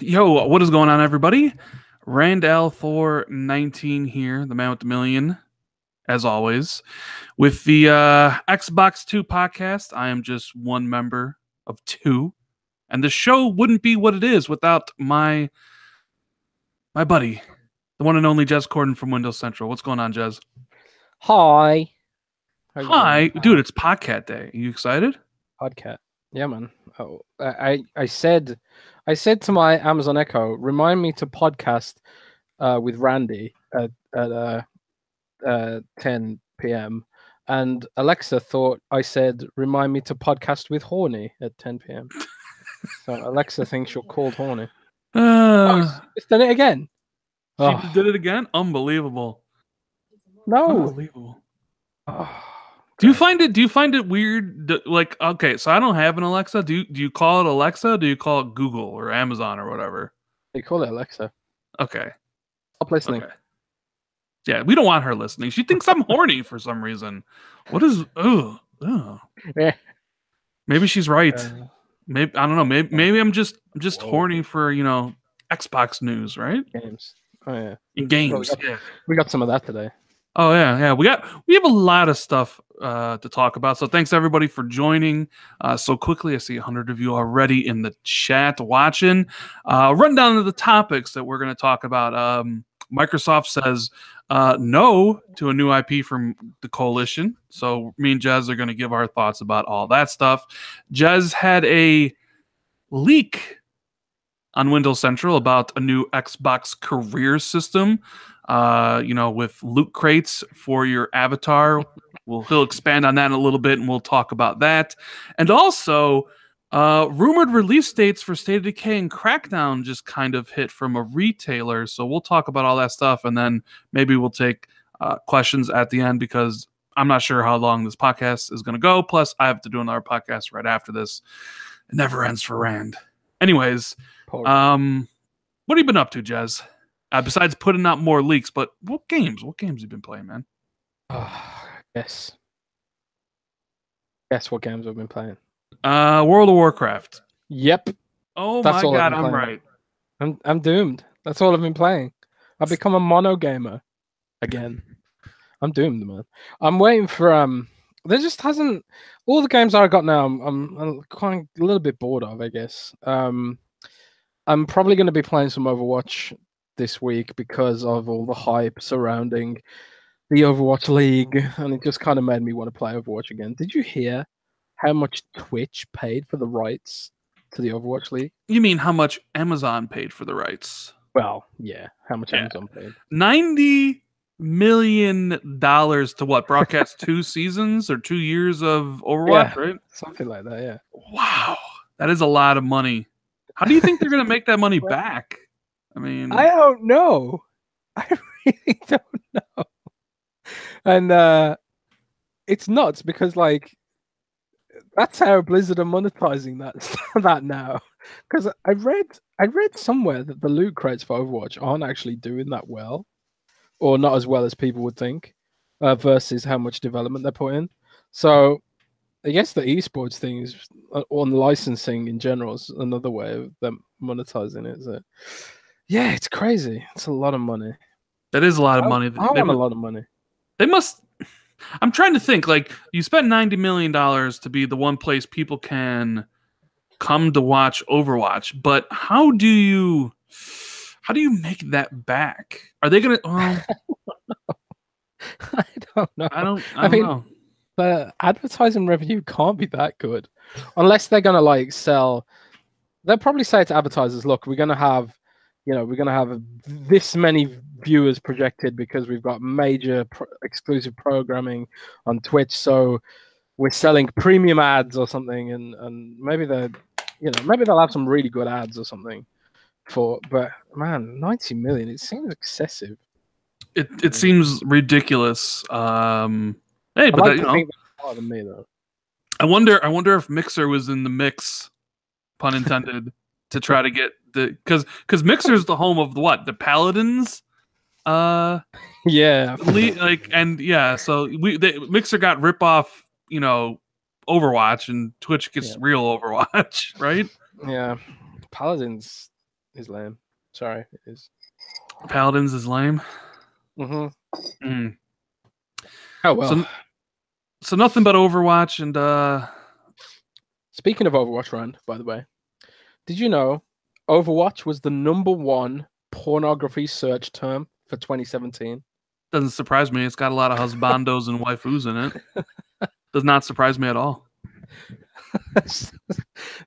Yo, what is going on, everybody? Randall Thor 19 here, the man with the million, as always. With the Xbox 2 podcast, I am just one member of two, and the show wouldn't be what it is without my buddy, the one and only Jez Corden from Windows Central. What's going on, Jez? Hi. How you Hi, doing, dude. pal? It's Podcat Day. Are you excited? Podcat. Yeah, man. Oh, I said to my Amazon Echo, remind me to podcast with Randy at 10 p.m. And Alexa thought I said, remind me to podcast with Horny at 10 p.m. So Alexa thinks you're called Horny. Oh, Uh, it's done it again. she Oh did it again. Unbelievable. no. Unbelievable. Oh, Do you great. find it? Do you find it weird? Like, okay, so I don't have an Alexa. Do you call it Alexa? Do you call it Google or Amazon or whatever? They call it Alexa. Okay, Stop listening. okay, yeah, we don't want her listening. She thinks I'm horny for some reason. What is? Ugh. Yeah. Maybe she's right. Uh, Maybe I don't know. Maybe I'm just Whoa. horny for Xbox news, right? Games. Oh yeah. In Well, we games, got yeah. we got some of that today. Oh yeah. We have a lot of stuff to talk about. So thanks everybody for joining so quickly. I see 100 of you already in the chat watching. Run down to the topics that we're going to talk about. Microsoft says no to a new IP from the coalition. So me and Jez are going to give our thoughts about all that stuff. Jez had a leak on Windows Central about a new Xbox career system, with loot crates for your avatar. He'll expand on that in a little bit, and we'll talk about that. And also, rumored release dates for State of Decay and Crackdown just kind of hit from a retailer. So we'll talk about all that stuff, and then maybe we'll take questions at the end because I'm not sure how long this podcast is going to go. Plus, I have to do another podcast right after this. It never ends for Rand. Anyways, Poor. what have you been up to, Jez? Besides putting out more leaks, but what games? What games have you been playing, man? Yes. Guess what games I've been playing? World of Warcraft. Yep. Oh That's my all I've god, been I'm playing. right. I'm doomed. That's all I've been playing. I've become a mono gamer again. I'm doomed, man. I'm waiting for there just hasn't all the games I got now. I'm kind of a little bit bored of, I guess. I'm probably going to be playing some Overwatch this week because of all the hype surrounding the Overwatch League, and it just kind of made me want to play Overwatch again. Did you hear how much Twitch paid for the rights to the Overwatch League? You mean how much Amazon paid for the rights? Well, yeah, how much Yeah. Amazon paid? $90 million to what? Broadcast 2 seasons or 2 years of Overwatch, Yeah, right? something like that. Yeah. Wow, that is a lot of money. How do you think they're going to make that money Well, back? I mean, I don't know. I really don't know. And it's nuts because like that's how Blizzard are monetizing that now. Because I read somewhere that the loot crates for Overwatch aren't actually doing that well, or not as well as people would think, versus how much development they're putting. So I guess the esports thing is on licensing in general is another way of them monetizing it. So, yeah, it's crazy. It's a lot of money. that is a lot of money. I want a lot of money. They must. I'm trying to think. Like, you spent $90 million to be the one place people can come to watch Overwatch, but how do you make that back? Are they gonna? Well, I don't know. I don't I mean, know. the advertising revenue can't be that good unless they're gonna like sell. They'll probably say to advertisers, "Look, we're gonna have, we're gonna have this many viewers projected because we've got major exclusive programming on Twitch. So we're selling premium ads or something, and maybe maybe they'll have some really good ads or something." But man, 90 million, it seems excessive. It seems ridiculous. Hey, I but like to think that's smarter than me though. I wonder if Mixer was in the mix, pun intended, to try to get the because Mixer's the home of what, the Paladins. Yeah, So Mixer got rip off, Overwatch, and Twitch gets real Overwatch, right? yeah. Paladins, is lame. Sorry, it is. Paladins is lame. Mm-hmm. Mm. Oh well. So nothing but Overwatch and Speaking of Overwatch, Rand, by the way, did you know Overwatch was the #1 pornography search term for 2017? doesn't surprise me. It's got a lot of husbandos and waifus in it. Does not surprise me at all.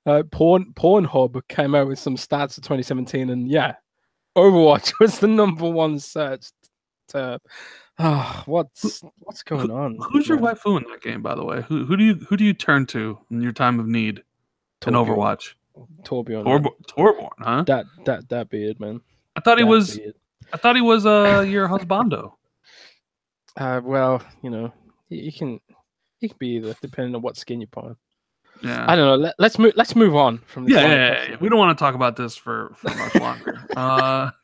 Pornhub came out with some stats for 2017, and yeah, Overwatch was the #1 search term. Oh, what's going on? Who's your waifu in that game, by the way? Who do you turn to in your time of need in Overwatch? Torbjorn. Torbjorn, huh? That beard, man. I thought he was your husbando. Well, you know, he can be either, depending on what skin you put on. Yeah. I don't know. Let's move on from this. Yeah. We don't want to talk about this for much longer.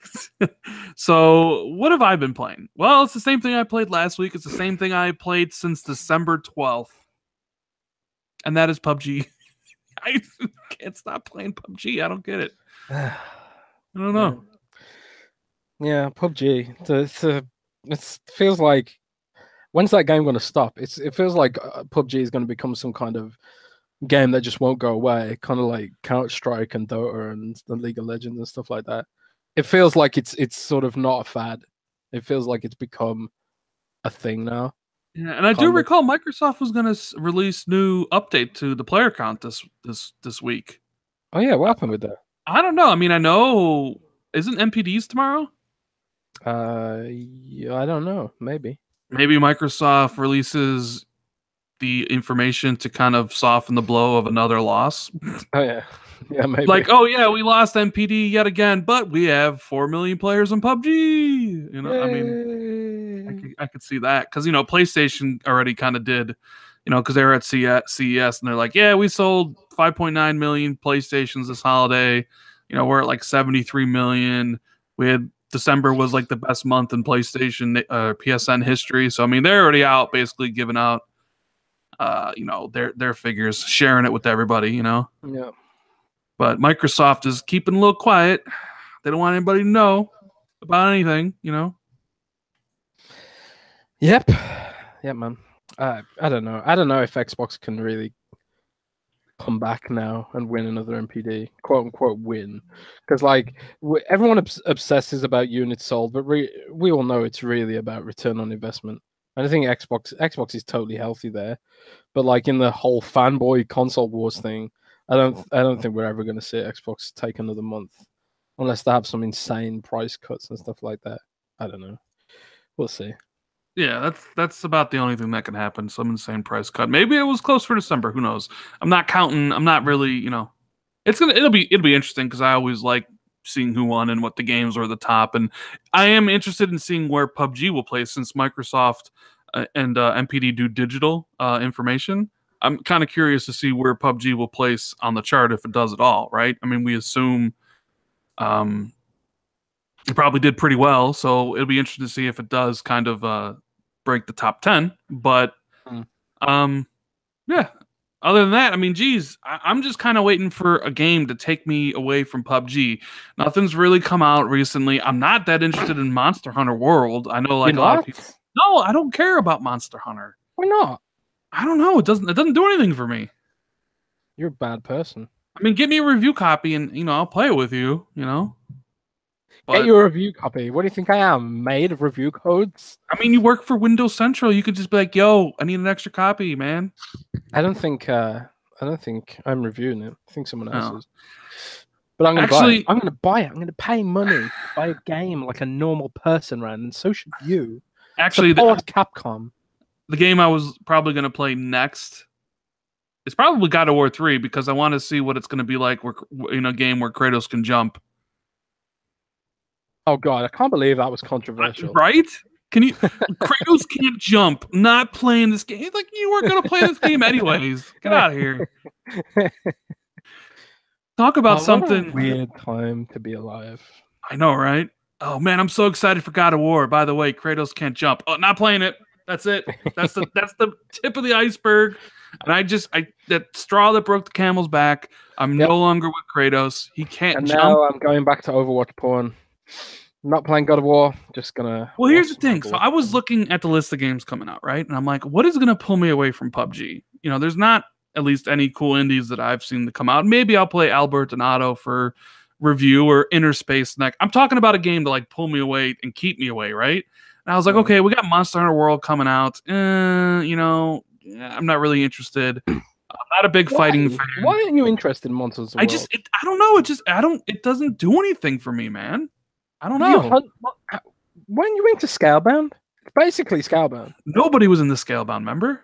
So what have I been playing? Well, it's the same thing I played last week. It's the same thing I played since December 12th. And that is PUBG. I can't stop playing PUBG. I don't get it. I don't know. Yeah, PUBG. It feels like, when's that game going to stop? It feels like PUBG is going to become some kind of game that just won't go away, kind of like Counter-Strike and Dota and the League of Legends and stuff like that. It feels like it's sort of not a fad. It feels like it's become a thing now. Yeah, and I do recall Microsoft was going to release new update to the player count this week. Oh yeah, what happened with that? I don't know. I mean, I know, isn't MPDs tomorrow? Yeah, I don't know. Maybe Microsoft releases the information to kind of soften the blow of another loss. Oh yeah. Yeah, maybe. Like, oh yeah, we lost MPD yet again, but we have 4 million players in PUBG. You know, I mean, I could see that because PlayStation already kind of did, because they were at CES and they're like, yeah, we sold 5.9 million PlayStations this holiday. We're at like 73 million. We had December was like the best month in PlayStation PSN history. So I mean, they're already out basically giving out, their figures, sharing it with everybody. Yeah. But Microsoft is keeping a little quiet. They don't want anybody to know about anything, Yep, man. I don't know. I don't know if Xbox can really come back now and win another MPD, quote unquote win, because like everyone obsesses about units sold, but we all know it's really about return on investment. And I think Xbox is totally healthy there, but like in the whole fanboy console wars thing, I don't think we're ever going to see Xbox take another month unless they have some insane price cuts and stuff like that. I don't know. We'll see. Yeah, that's about the only thing that can happen. Some insane price cut. Maybe it was close for December. Who knows? I'm not counting. I'm not really. It'll be interesting because I always like seeing who won and what the games are at the top. And I am interested in seeing where PUBG will play since Microsoft and MPD do digital information. I'm kind of curious to see where PUBG will place on the chart if it does at all, right? I mean, we assume it probably did pretty well, so it'll be interesting to see if it does kind of break the top 10. But yeah, other than that, I mean, geez, I'm just kind of waiting for a game to take me away from PUBG. Nothing's really come out recently. I'm not that interested in Monster Hunter World. I know like a lot of people. No, I don't care about Monster Hunter. Why not? I don't know. It doesn't do anything for me. You're a bad person. I mean, give me a review copy and I'll play it with you, But, get you a review copy. What do you think I am? Made of review codes? I mean, you work for Windows Central. You could just be like, yo, I need an extra copy, man. I don't think I'm reviewing it. I think someone else is. But I'm gonna buy it. I'm gonna buy it. I'm gonna pay money to buy a game like a normal person, Rand, and so should you. Actually, Capcom. The game I was probably going to play next is probably God of War 3 because I want to see what it's going to be like in a game where Kratos can jump. Oh God, I can't believe that was controversial. Right? Kratos can't jump. Not playing this game. Like you weren't going to play this game anyways. Get out of here. Talk about something. What a weird time to be alive. I know, right? Oh man, I'm so excited for God of War. By the way, Kratos can't jump. Oh, not playing it. That's it. That's the tip of the iceberg. And that straw that broke the camel's back. I'm Yep. no longer with Kratos. He can't And jump. now I'm going back to Overwatch porn. Not playing God of War. Just gonna Well, here's watch the some thing. So Overwatch I was porn. looking at the list of games coming out, right? And I'm like, what is going to pull me away from PUBG? You know, there's not at least any cool indies that I've seen to come out. Maybe I'll play Albert and Otto for review or Inner Space Neck. I'm talking about a game to like pull me away and keep me away, right? And I was like, okay, we got Monster Hunter World coming out. You know, I'm not really interested. I'm not a big fighting fan. Why aren't you interested in Monsters of the World? I don't know. It doesn't do anything for me, man. I don't You know. hunt. Weren't you into Scalebound? It's basically Scalebound. Nobody was in the Scalebound, remember?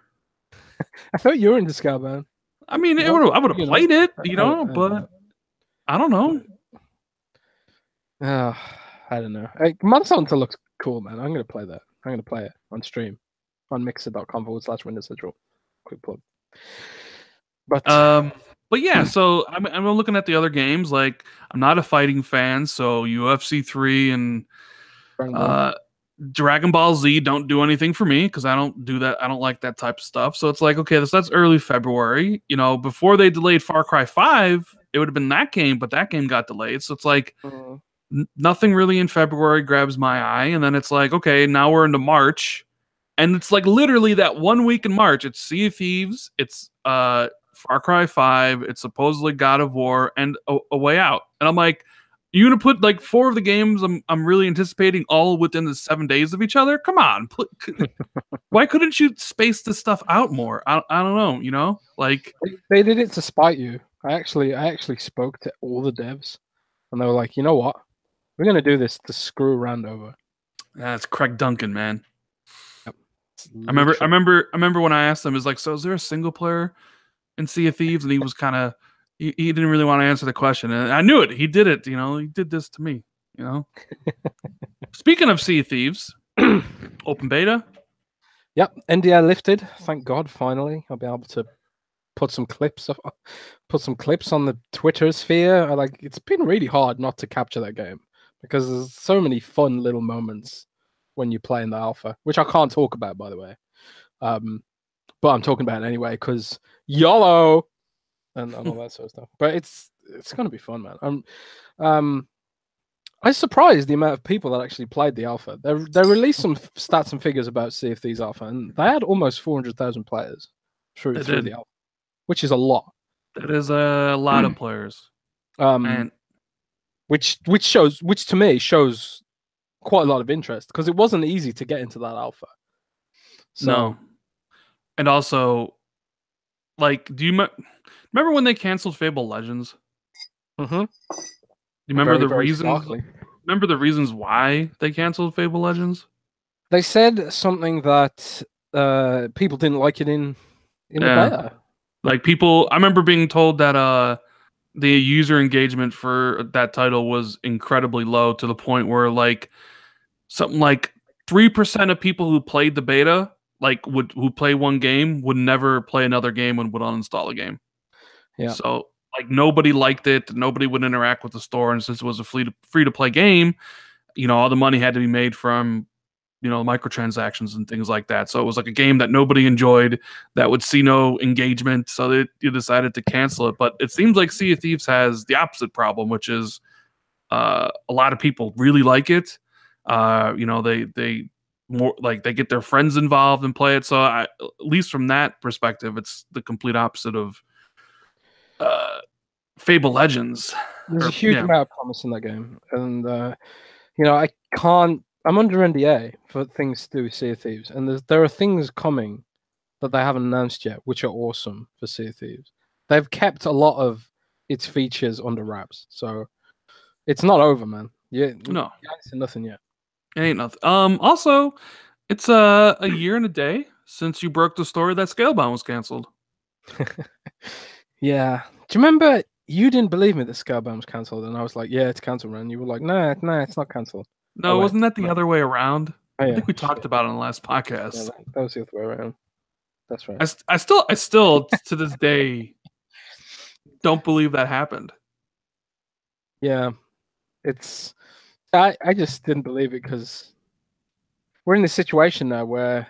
I thought you were into Scalebound. I mean, I would have played it, you know, but I don't know. I don't know. Monster Hunter looks cool, man. I'm gonna play that. I'm gonna play it on stream on mixer.com/Windows Central. Quick plug. But yeah, so I'm looking at the other games. Like, I'm not a fighting fan, so UFC 3 and Dragon Ball Z don't do anything for me because I don't do that. I don't like that type of stuff. So it's like, okay, that's early February. You know, before they delayed Far Cry 5, it would have been that game, but that game got delayed. So it's like nothing really in February grabs my eye. And then it's like, okay, now we're into March. And it's like literally that 1 week in March. It's Sea of Thieves, it's Far Cry 5, it's supposedly God of War, and a Way Out. And I'm like, you're gonna put like 4 of the games I'm really anticipating all within the 7 days of each other? Come on, why couldn't you space this stuff out more? I don't know, you know, like they did it to spite you. I actually spoke to all the devs, and they were like, you know what, we're gonna do this to screw around over. That's Craig Duncan, man. Yep. I remember when I asked him, is like, so is there a single player in Sea of Thieves? And he was kind of he didn't really want to answer the question, and I knew it. He did it, you know. He did this to me, you know. Speaking of Sea of Thieves, open beta. Yep, NDA lifted. Thank God, finally. I'll be able to put some clips on the Twitter sphere. It's been really hard not to capture that game because there's so many fun little moments when you play in the alpha, which I can't talk about, by the way. But I'm talking about it anyway because YOLO and all that sort of stuff. But it's gonna be fun, man. I was surprised the amount of people that actually played the alpha. They released some stats and figures about Sea of Thieves alpha, and they had almost 400,000 players through the alpha, which is a lot. That is a lot of players. And which to me shows quite a lot of interest because it wasn't easy to get into that alpha. So, no, and also, like, do you remember when they canceled Fable Legends? Mm-hmm. You remember the reasons? Remember the reasons why they canceled Fable Legends? They said something that people didn't like it in the beta. Like people, I remember being told that the user engagement for that title was incredibly low to the point where like something like 3% of people who played the beta, like who play one game, would never play another game and would uninstall a game. Yeah. So like nobody liked it, nobody would interact with the store, and since it was a free to play game, you know, all the money had to be made from, you know, microtransactions and things like that. So it was like a game that nobody enjoyed, that would see no engagement. So they decided to cancel it. But it seems like Sea of Thieves has the opposite problem, which is a lot of people really like it. You know, they more like they get their friends involved and play it. So at least from that perspective, it's the complete opposite of Fable Legends. There's a huge amount of promise in that game, and you know, I'm under NDA for things to do with Sea of Thieves, and there are things coming that they haven't announced yet, which are awesome for Sea of Thieves. They've kept a lot of its features under wraps, so it's not over, man. Yeah, no, it's nothing yet. It ain't nothing. Also, it's a year and a day since you broke the story that Scalebound was canceled. Yeah. Do you remember you didn't believe me that Scalebound was cancelled, and I was like, "Yeah, it's cancelled," and you were like, "No, it's not cancelled." No, wasn't that the other way around? I think we talked about it on the last podcast. Yeah, that was the other way around. That's right. I still to this day don't believe that happened. Yeah, I just didn't believe it because we're in this situation now where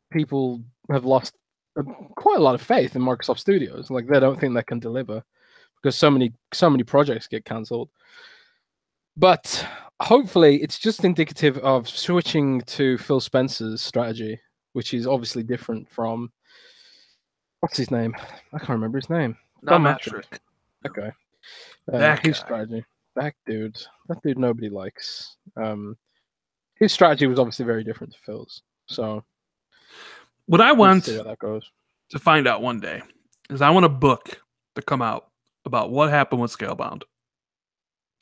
people have lost quite a lot of faith in Microsoft Studios. Like they don't think they can deliver because so many projects get cancelled. But hopefully, it's just indicative of switching to Phil Spencer's strategy, which is obviously different from what's his name? I can't remember his name. Not Don Matrick. Matrick. Okay. That His guy. strategy. That dude nobody likes. His strategy was obviously very different to Phil's. So What I we'll see want where that goes. to find out one day is I want a book to come out about what happened with Scalebound.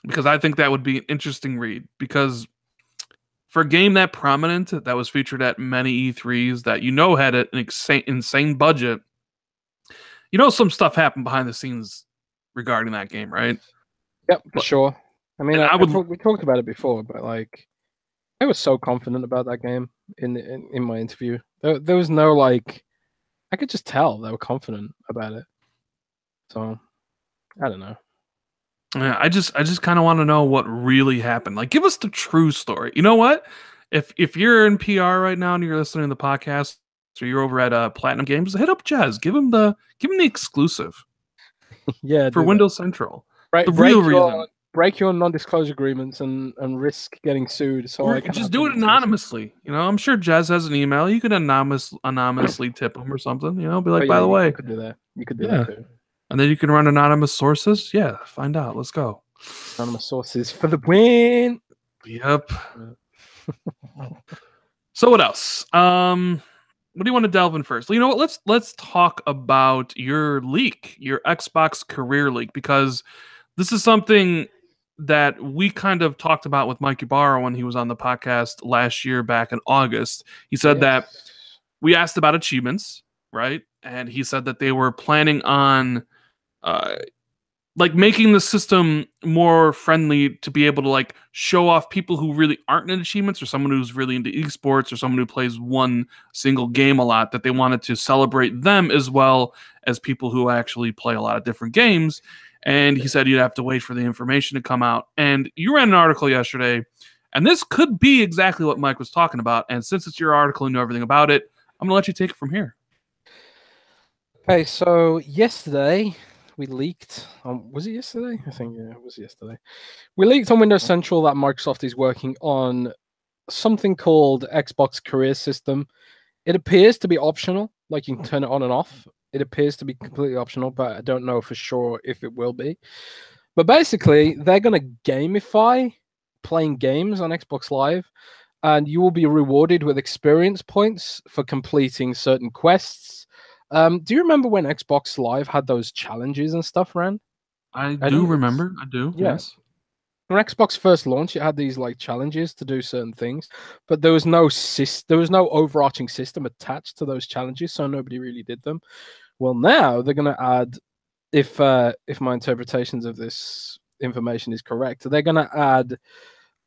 Because I think that would be an interesting read. Because for a game that prominent, that was featured at many E3s, that had an insane budget, some stuff happened behind the scenes regarding that game, right? Yep, for sure. I mean, And I would, we talked about it before, but like, I was so confident about that game in my interview. There was no like, I could just tell they were confident about it. So, I don't know. yeah, I just kind of want to know what really happened. Like, give us the true story. You know what? If you're in PR right now and you're listening to the podcast, or you're over at Platinum Games, hit up Jazz. Give him the exclusive Yeah, for do that. Windows Central. Break, The break real your reason. break your non-disclosure agreements and risk getting sued. So I can Just do it anonymously. I'm sure Jazz has an email. You could anonymously tip him or something. Be Oh like, by yeah, the way, you could do that. You could do yeah, that too. and then you can run anonymous sources. Yeah, find out. Let's go. Anonymous sources for the win. Yep. So what else? What do you want to delve in first? You know what? Let's talk about your leak, your Xbox career leak, because this is something that we kind of talked about with Mike Ibarra when he was on the podcast last year back in August. He said that we asked about achievements, right? And he said that they were planning on like making the system more friendly to be able to like show off people who really aren't in achievements, or someone who's really into esports, or someone who plays one single game a lot, that they wanted to celebrate them as well as people who actually play a lot of different games. And he said you'd have to wait for the information to come out. And you ran an article yesterday, and this could be exactly what Mike was talking about. And since it's your article and you know everything about it, I'm gonna let you take it from here. Okay, so yesterday we leaked. Was it yesterday? I think it was yesterday. We leaked on Windows Central that Microsoft is working on something called Xbox Career System. It appears to be optional, like you can turn it on and off. It appears to be completely optional, but I don't know for sure if it will be. But basically, they're going to gamify playing games on Xbox Live, and you will be rewarded with experience points for completing certain quests. Do you remember when Xbox Live had those challenges and stuff, Ran? I do remember. I do. Yeah. Yes. When Xbox first launched, it had these like challenges to do certain things, but there was no overarching system attached to those challenges, so nobody really did them. Well, now they're going to add, if my interpretations of this information is correct, they're going to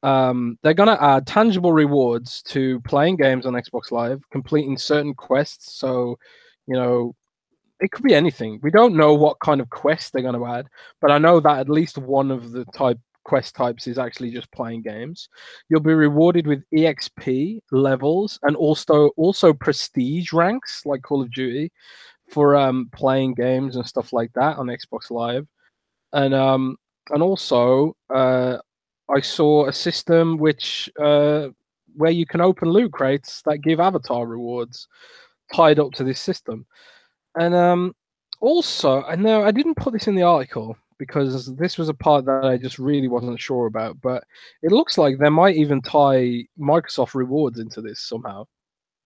add tangible rewards to playing games on Xbox Live, completing certain quests. So, it could be anything. We don't know what kind of quest they're going to add, but I know that at least one of the quest types is actually just playing games. You'll be rewarded with EXP levels and also prestige ranks like Call of Duty for playing games and stuff like that on Xbox Live. And also I saw a system which where you can open loot crates that give avatar rewards tied up to this system. And also, I know I didn't put this in the article because this was a part that I just really wasn't sure about, but it looks like they might even tie Microsoft rewards into this somehow.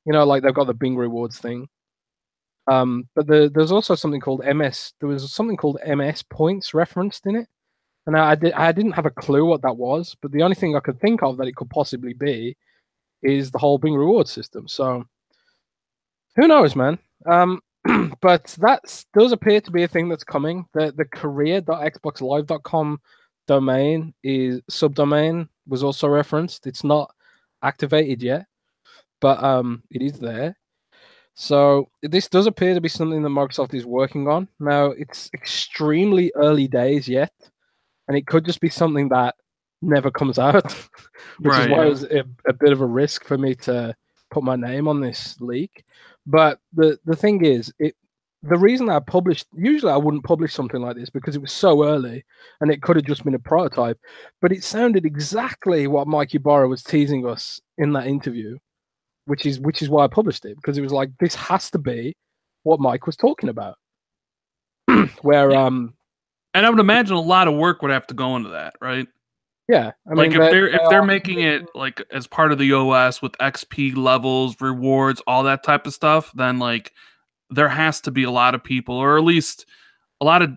Like they've got the Bing rewards thing. But there's also something called MS. There was something called MS points referenced in it, and I didn't have a clue what that was. But the only thing I could think of that it could possibly be is the whole Bing reward system. So who knows, man? But that does appear to be a thing that's coming. The career.xboxlive.com domain subdomain was also referenced. It's not activated yet, but it is there. So this does appear to be something that Microsoft is working on. Now, it's extremely early days yet, and it could just be something that never comes out, which is why it was a bit of a risk for me to put my name on this leak. But the thing is, the reason I published, usually I wouldn't publish something like this because it was so early and it could have just been a prototype, but it sounded exactly what Mike Ibarra was teasing us in that interview, which is why I published it, because it was like, this has to be what Mike was talking about. Where And I would imagine a lot of work would have to go into that, right? yeah, I Like mean if they're making it like as part of the OS with XP levels, rewards, all that type of stuff, then like there has to be a lot of people, or at least a lot of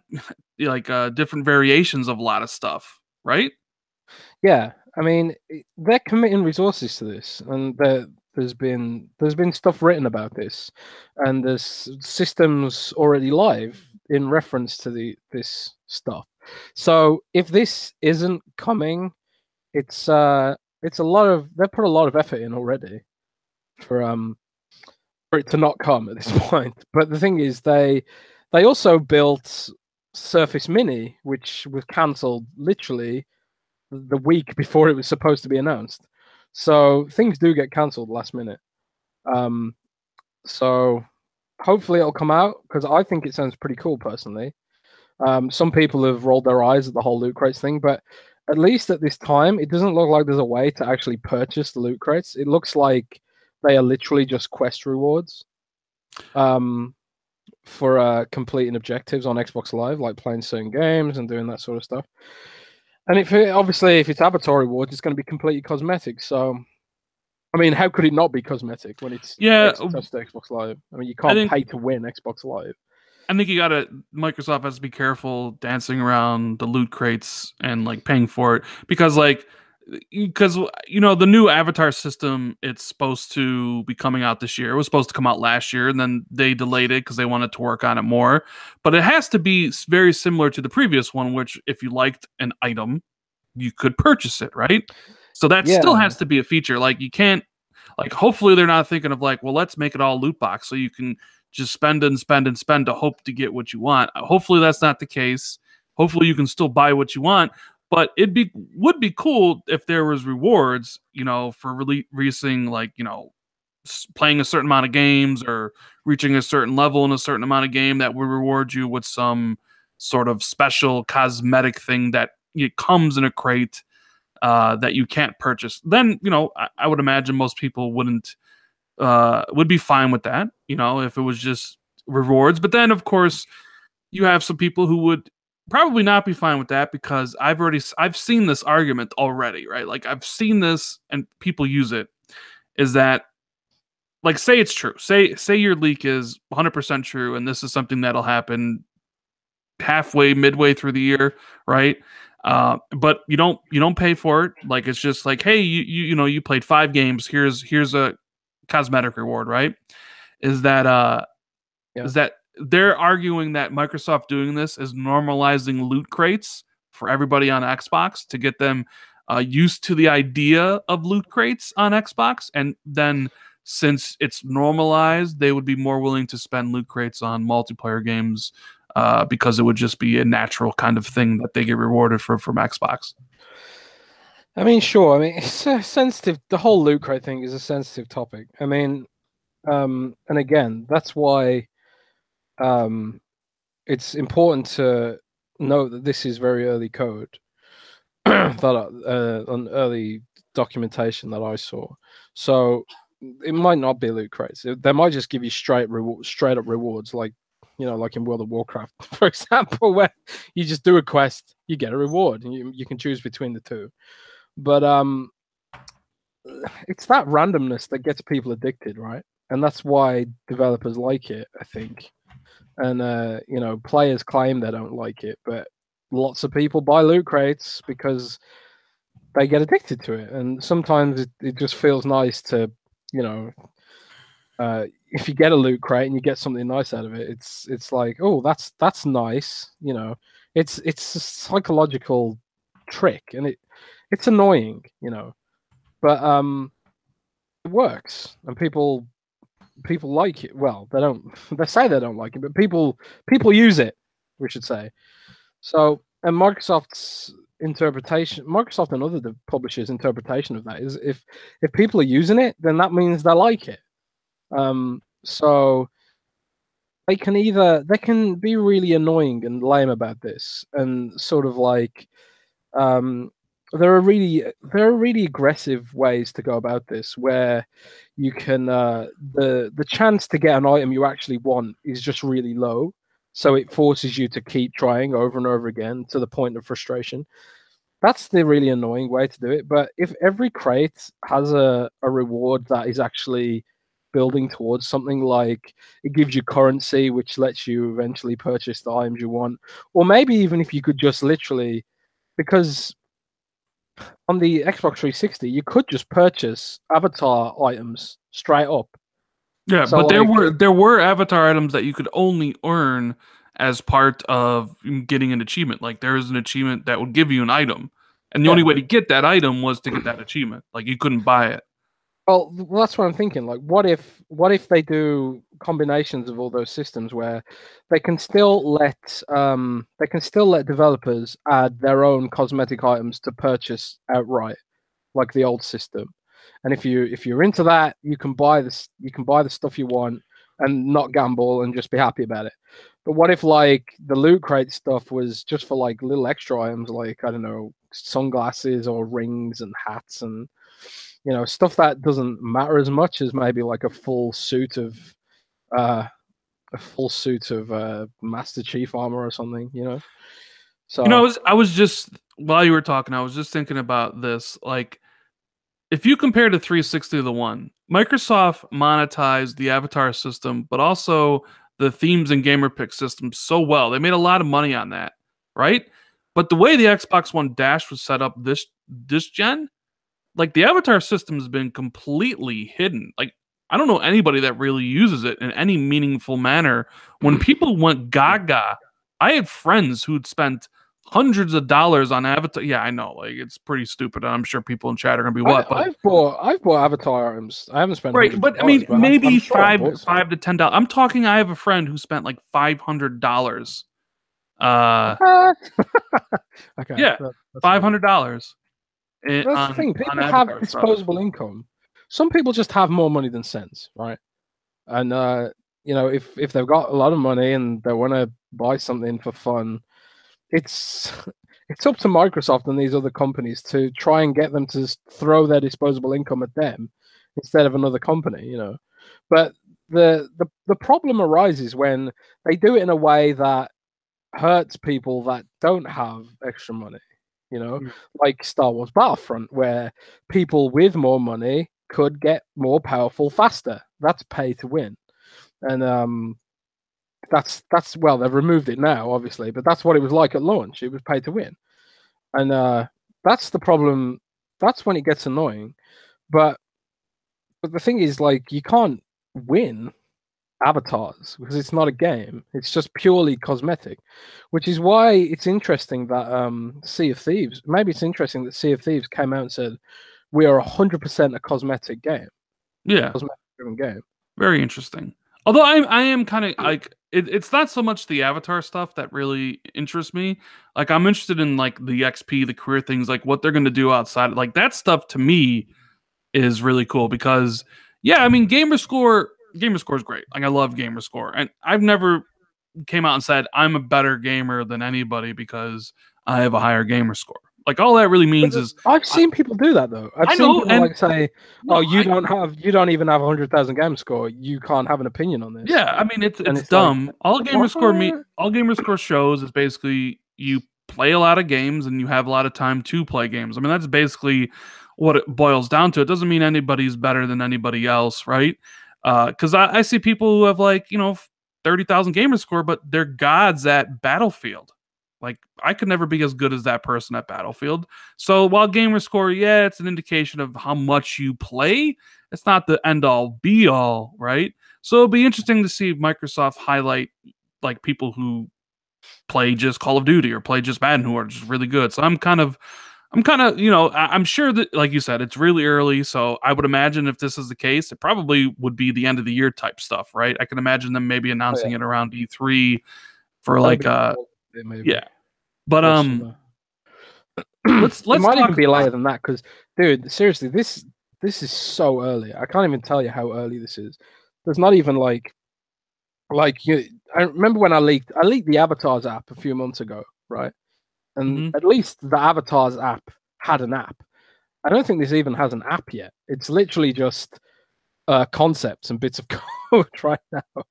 like different variations of a lot of stuff, right? yeah, I mean they're committing resources to this, and there's been stuff written about this, and there's systems already live in reference to this stuff. So if this isn't coming, it's a lot of, they put a lot of effort in already for it to not come at this point. But the thing is, they also built Surface Mini, which was cancelled literally the week before it was supposed to be announced. So things do get cancelled last minute. Um, so hopefully it'll come out, because I think it sounds pretty cool personally. Some people have rolled their eyes at the whole loot crates thing, but at least at this time, it doesn't look like there's a way to actually purchase the loot crates. It looks like they are literally just quest rewards for completing objectives on Xbox Live, like playing certain games and doing that sort of stuff. And obviously, if it's avatar rewards, it's going to be completely cosmetic. So, I mean, how could it not be cosmetic when it's Yeah, touched to Xbox Live? I mean, you I can't think pay to win Xbox Live. I think you gotta Microsoft has to be careful dancing around the loot crates and like paying for it because the new Avatar system, it's supposed to be coming out this year. It was supposed to come out last year, and then they delayed it because they wanted to work on it more. But it has to be very similar to the previous one, which if you liked an item, you could purchase it, right? So that still Yeah, has to be a feature. Like you can't like hopefully they're not thinking of like, well, let's make it all loot box so you can just spend and spend and spend to hope to get what you want. Hopefully that's not the case. Hopefully you can still buy what you want, but would be cool if there was rewards, for releasing like, playing a certain amount of games or reaching a certain level in a certain amount of game that would reward you with some sort of special cosmetic thing that it comes in a crate that you can't purchase. Then, I would imagine most people would be fine with that, if it was just rewards. But then, of course, you have some people who would probably not be fine with that because I've seen this argument already, right? Like I've seen this and people use it. Is that like say it's true? Say your leak is 100% true, and this is something that'll happen midway through the year, right? But you don't pay for it. Like it's just like, hey, you played 5 games. Here's a cosmetic reward, right? Is that yeah. is that they're arguing that Microsoft doing this is normalizing loot crates for everybody on Xbox to get them used to the idea of loot crates on Xbox, and then since it's normalized, they would be more willing to spend loot crates on multiplayer games because it would just be a natural kind of thing that they get rewarded for from Xbox. I mean, sure. I mean, it's a sensitive. The whole loot crate thing is a sensitive topic. I mean, and again, that's why it's important to note that this is very early code, that on early documentation that I saw. So it might not be loot crates. They might just give you straight up rewards, like like in World of Warcraft, for example, where you just do a quest, you get a reward, and you can choose between the two. But it's that randomness that gets people addicted, right? And that's why developers like it, I think. And players claim they don't like it, but lots of people buy loot crates because they get addicted to it. And sometimes it just feels nice to, if you get a loot crate and you get something nice out of it, it's like, oh, that's nice. It's a psychological trick, and it's annoying, but it works, and people like it. Well, they don't. They say they don't like it, but people use it, we should say. So, and Microsoft and other publishers' interpretation of that is if people are using it, then that means they like it. So they can be really annoying and lame about this, and sort of like um, there are really aggressive ways to go about this where you can the chance to get an item you actually want is just really low, so it forces you to keep trying over and over again to the point of frustration. That's the really annoying way to do it. But if every crate has a reward that is actually building towards something, like it gives you currency, which lets you eventually purchase the items you want, or maybe even if you could just literally, because on the Xbox 360, you could just purchase avatar items straight up. Yeah, So but like, there were avatar items that you could only earn as part of getting an achievement. Like there is an achievement that would give you an item, and the only yeah. way to get that item was to get that achievement. Like you couldn't buy it. Well, that's what I'm thinking. Like, what if they do combinations of all those systems where they can still let developers add their own cosmetic items to purchase outright, like the old system. And if you're into that, you can buy the stuff you want and not gamble and just be happy about it. But what if like the loot crate stuff was just for like little extra items, like I don't know, sunglasses or rings and hats and stuff that doesn't matter as much as maybe like uh a full suit of Master Chief armor or something, You know, So I was just while you were talking, I was just thinking about this. Like, if you compare the 360 to the one, Microsoft monetized the Avatar system, but also the themes and gamer pick system so well. They made a lot of money on that, right? But the way the Xbox One Dash was set up this gen, like the Avatar system has been completely hidden. Like I don't know anybody that really uses it in any meaningful manner. When people went gaga, I had friends who'd spent hundreds of dollars on Avatar. Yeah, I know, like it's pretty stupid. I'm sure people in chat are gonna be what, but I've bought Avatar items. I haven't spent right. hundreds of But I dollars, mean, but I'm maybe sure I bought some. $5 to $10. I'm talking. I have a friend who spent like $500. Uh, What? Okay, yeah, that's five funny. hundred dollars That's the thing. on People have Avatar stuff. disposable income. Some people just have more money than sense, right? And if they've got a lot of money and they want to buy something for fun, it's it's up to Microsoft and these other companies to try and get them to throw their disposable income at them instead of another company. But the problem arises when they do it in a way that hurts people that don't have extra money, you know, Mm. like Star Wars Battlefront, where people with more money could get more powerful faster. That's pay to win. And that's well, they've removed it now, obviously, but that's what it was like at launch. It was pay to win. And that's the problem. That's when it gets annoying. But the thing is, like, you can't win avatars because it's not a game. It's just purely cosmetic, which is why it's interesting that Sea of Thieves. Maybe it's interesting that Sea of Thieves came out and said we are 100% a cosmetic game, Yeah, cosmetic driven game. very interesting. Although I am kind of like it's not so much the Avatar stuff that really interests me. Like I'm interested in like the XP, the career things, like what they're gonna do outside. Like that stuff to me is really cool because yeah, I mean gamer score is great. Like I love gamer score. And I've never came out and said I'm a better gamer than anybody because I have a higher gamer score. Like all that really means is I've I, seen people do that though. I've I seen know people and like say, no, "Oh, you don't even have 100,000 game score. You can't have an opinion on this." yeah, I mean And it's it's like, dumb. what? All gamer score shows is basically you play a lot of games and you have a lot of time to play games. I mean that's basically what it boils down to. It doesn't mean anybody's better than anybody else, right? Because I see people who have like 30,000 gamer score, but they're gods at Battlefield. Like I could never be as good as that person at Battlefield. So while gamer score, yeah, it's an indication of how much you play. It's not the end all be all, right? So it'll be interesting to see Microsoft highlight like people who play just Call of Duty or play just Madden who are just really good. So I'm kind of, I'm sure that, like you said, it's really early. So I would imagine if this is the case, it probably would be the end of the year type stuff, right? I can imagine them maybe Oh announcing yeah, it around E3 for that'll like, be fall, maybe yeah. But or summer. It let's might even talk. be later than that because, dude, seriously, this is so early. I can't even tell you how early this is. There's not even like Like I remember when I leaked the Avatars app a few months ago, right? And Mm-hmm. at least the Avatars app had an app. I don't think this even has an app yet. It's literally just concepts and bits of code right now.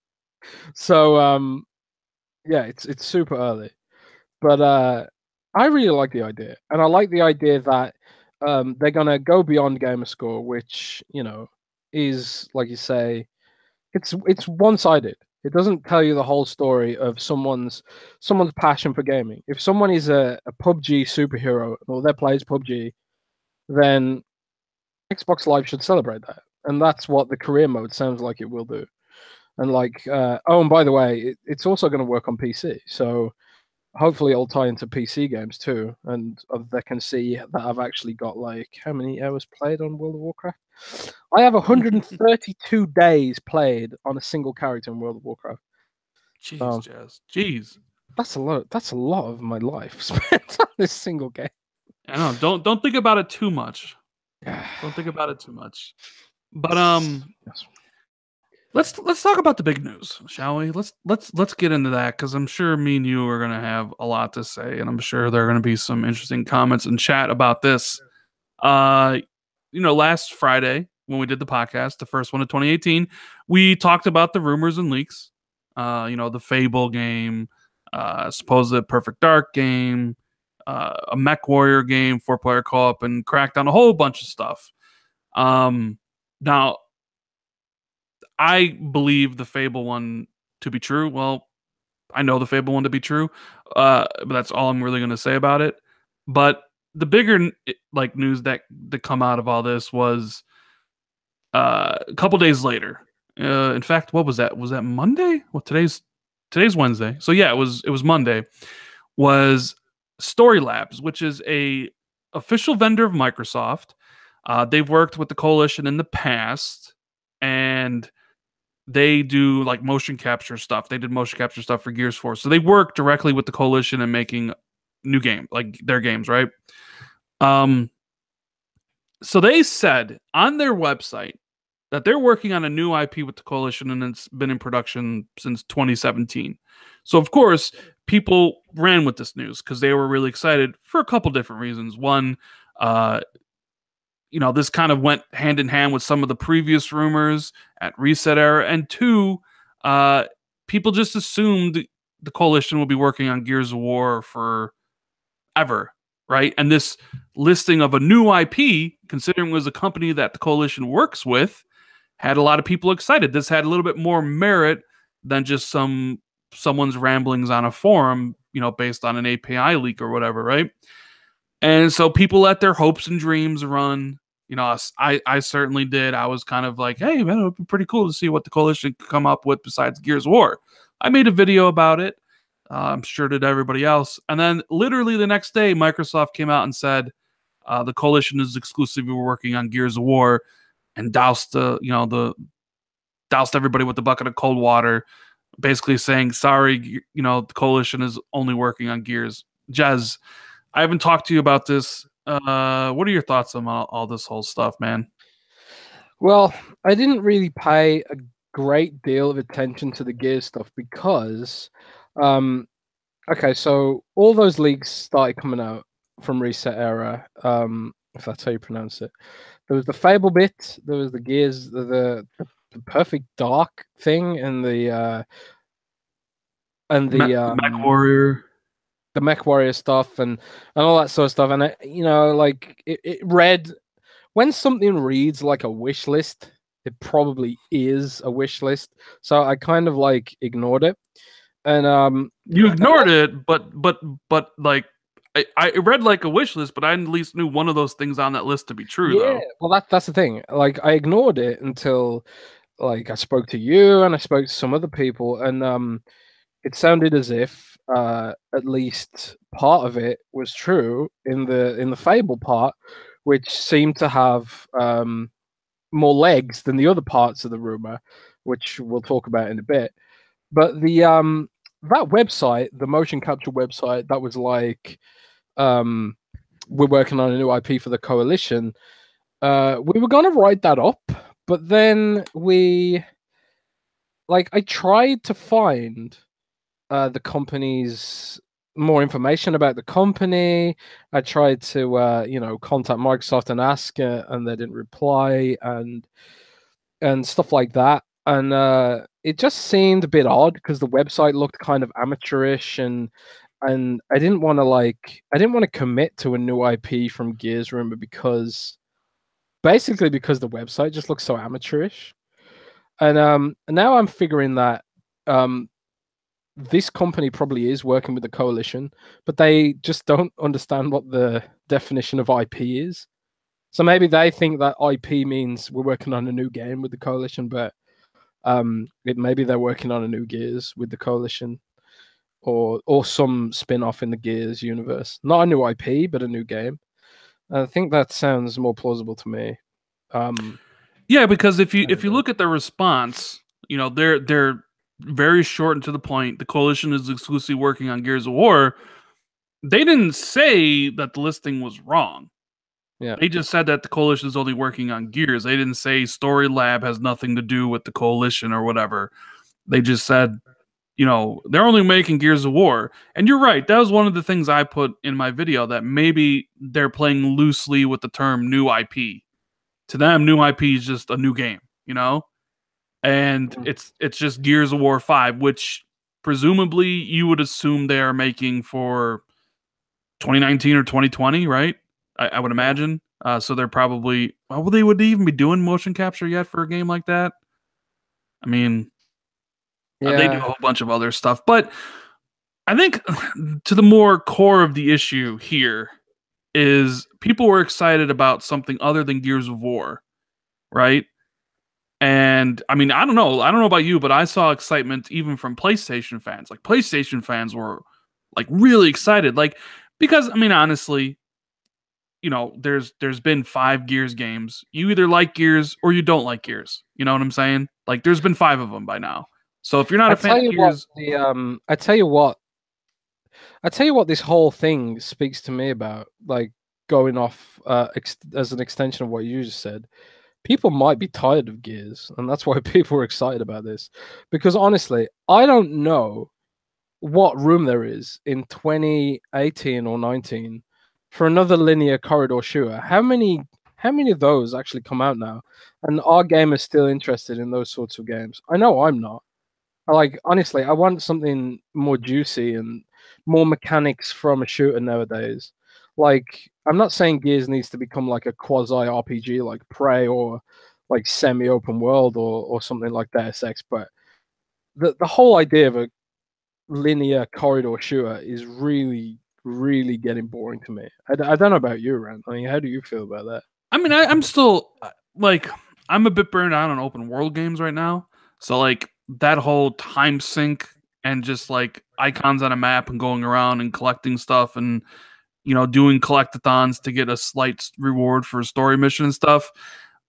So yeah, it's super early, but I really like the idea, and I like the idea that they're gonna go beyond gamer score, which is like you say, it's one sided. It doesn't tell you the whole story of someone's passion for gaming. If someone is a PUBG superhero or their plays PUBG, then Xbox Live should celebrate that, and that's what the career mode sounds like it will do. And like, oh, and by the way, it's also going to work on PC, so hopefully it'll tie into PC games too, and they can see that I've actually got like how many hours played on World of Warcraft. I have 132 days played on a single character in World of Warcraft. Jeez, Jazz. Jeez. That's a lot. That's a lot of my life spent on this single game. I know. Don't think about it too much. Don't think about it too much. But Yes. let's talk about the big news, shall we? Let's get into that because I'm sure me and you are gonna have a lot to say, and I'm sure there are gonna be some interesting comments and chat about this. Uh, last Friday when we did the podcast, the first one of 2018, we talked about the rumors and leaks. The Fable game, supposed Perfect Dark game, a Mech Warrior game, 4-player co-op, and cracked on a whole bunch of stuff. Now I believe the Fable one to be true. Well, I know the Fable one to be true, but that's all I'm really going to say about it. But the bigger like news that come out of all this was a couple days later. In fact, what was that? Was that Monday? Well, today's Wednesday, so yeah, it was Monday. Was Story Labs, which is a official vendor of Microsoft. They've worked with the Coalition in the past, and they do like motion capture stuff. They did motion capture stuff for Gears 4. So they work directly with the Coalition and making new game, like their games, right? Um so they said on their website that they're working on a new IP with the Coalition and it's been in production since 2017. So of course, people ran with this news because they were really excited for a couple different reasons. One, uh this kind of went hand in hand with some of the previous rumors at Reset Era. And two, people just assumed the Coalition will be working on Gears of War forever, right? And this listing of a new IP, considering it was a company that the Coalition works with, had a lot of people excited. This had a little bit more merit than just someone's ramblings on a forum, based on an API leak or whatever, right? And so people let their hopes and dreams run. I certainly did. I was kind of like, hey, man, it would be pretty cool to see what the Coalition could come up with besides Gears of War. I made a video about it. I'm sure did everybody else. And then literally the next day, Microsoft came out and said the Coalition is exclusively working on Gears of War and doused everybody with a bucket of cold water, basically saying, sorry, the Coalition is only working on Gears. Jez, I haven't talked to you about this. What are your thoughts on all this whole stuff, man? Well, I didn't really pay a great deal of attention to the Gears stuff because, okay, so all those leaks started coming out from Reset Era, if that's how you pronounce it. There was the Fable bit, there was the Gears, the Perfect Dark thing, and the Mech Warrior, the Mech Warrior stuff, and all that sort of stuff. And it read, when something reads like a wish list, it probably is a wish list. So I kind of like ignored it. And you ignored it, but like I read like a wish list, but I at least knew one of those things on that list to be true, yeah, though. well that's the thing. Like I ignored it until like I spoke to you and I spoke to some other people, and it sounded as if at least part of it was true in the Fable part, which seemed to have more legs than the other parts of the rumor, which we'll talk about in a bit. But the that website, the motion capture website, that was like, we're working on a new IP for the Coalition. We were gonna write that up, but then we like I tried to find the company's more information about the company. I tried to contact Microsoft and ask, and they didn't reply, and stuff like that. And it just seemed a bit odd because the website looked kind of amateurish, and I didn't want to commit to a new IP from Gears Rumor because basically because the website just looks so amateurish. And now I'm figuring that um this company probably is working with the coalition, but they just don't understand what the definition of IP is. So maybe they think that IP means we're working on a new game with the coalition, but maybe they're working on a new Gears with the coalition, or some spin-off in the Gears universe. Not a new IP, but a new game. I think that sounds more plausible to me. Yeah, because if you I don't know. look at the response, they're very short and to the point. The coalition is exclusively working on Gears of War. They didn't say that the listing was wrong. Yeah. They just said that the coalition is only working on Gears. They didn't say Story Lab has nothing to do with the coalition or whatever. They just said, they're only making Gears of War. And you're right. That was one of the things I put in my video, that maybe they're playing loosely with the term new IP. To them, new IP is just a new game, and it's just Gears of War 5, which presumably you would assume they are making for 2019 or 2020, right? I would imagine. So they're probably, well, they would even be doing motion capture yet for a game like that. I mean, they do a Yeah. whole bunch of other stuff, but I think to the more core of the issue here is people were excited about something other than Gears of War, right? And I mean, I don't know. I don't know about you, but I saw excitement even from PlayStation fans. Like PlayStation fans were like really excited. Like, because I mean, honestly, there's been 5 Gears games. You either like Gears or you don't like Gears. You know what I'm saying? Like there's been 5 of them by now. So if you're not I a fan tell of you what, Gears, I tell you what this whole thing speaks to me about, like going off as an extension of what you just said. People might be tired of Gears, and that's why people are excited about this. Because honestly, I don't know what room there is in 2018 or 19 for another linear corridor shooter. How many of those actually come out now? And are gamers still interested in those sorts of games? I know I'm not. Like honestly, I want something more juicy and more mechanics from a shooter nowadays. Like I'm not saying Gears needs to become like a quasi RPG like Prey, or like semi open world, or something like Deus Ex, but the whole idea of a linear corridor shooter is really really getting boring to me. I don't know about you, Rand. I mean, how do you feel about that? I mean, I'm still like, I'm a bit burned out on open world games right now. So like that whole time sink and just like icons on a map and going around and collecting stuff and doing collectathons to get a slight reward for a story mission and stuff.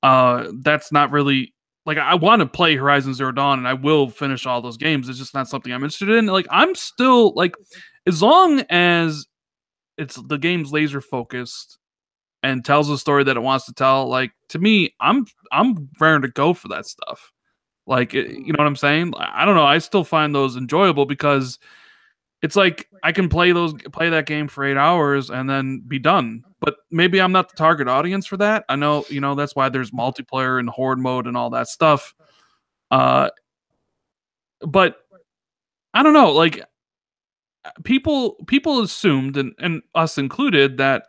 That's not really like, I want to play Horizon Zero Dawn and I will finish all those games. It's just not something I'm interested in. Like I'm still like, as long as the game's laser focused and tells a story that it wants to tell, like to me, I'm raring to go for that stuff. Like you know what I'm saying? I don't know. I still find those enjoyable because it's like I can play that game for 8 hours and then be done. But maybe I'm not the target audience for that. I know, that's why there's multiplayer and horde mode and all that stuff. Uh, but I don't know. Like people assumed, and us included, that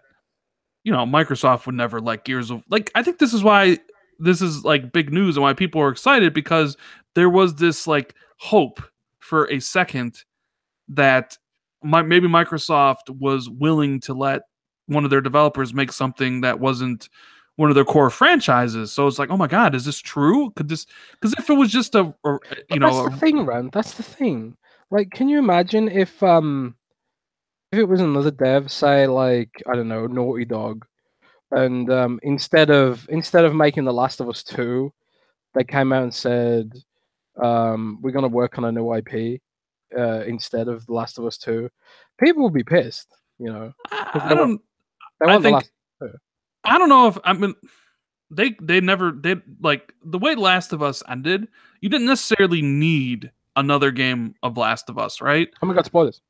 Microsoft would never let Gears of, like, I think this is why this is like big news and why people are excited, because there was this like hope for a second that maybe Microsoft was willing to let one of their developers make something that wasn't one of their core franchises. So it's like, oh my God, is this true? Could this, because if it was just But that's the thing, Rand. That's the thing. Like, can you imagine if it was another dev, say like I don't know, Naughty Dog, and instead of making The Last of Us 2, they came out and said we're gonna work on a new IP instead of The Last of Us 2. People will be pissed, because I don't, they I want The think, Last of Us 2. I don't know if I mean, they never did, like the way Last of Us ended. You didn't necessarily need another game of Last of Us, right? Oh my god, spoilers.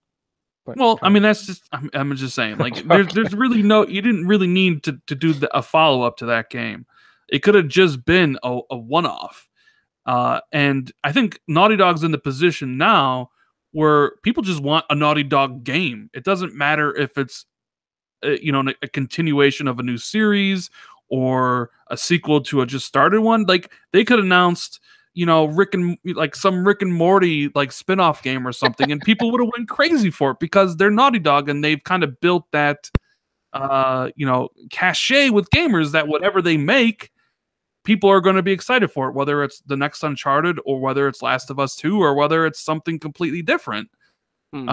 But Well, I carry mean, that's just I'm just saying, on. like there's Joking. really no, you didn't really need to do a follow up to that game. It could have just been a one off. And I think Naughty Dog's in the position now where people just want a Naughty Dog game. It doesn't matter if it's a continuation of a new series or a sequel to a just started one. Like they could announced Rick and like some Rick and Morty like spin-off game or something, and people would have went crazy for it because they're Naughty Dog and they've kind of built that cachet with gamers that whatever they make, people are going to be excited for it, whether it's the next Uncharted or whether it's Last of Us 2 or whether it's something completely different. Hmm.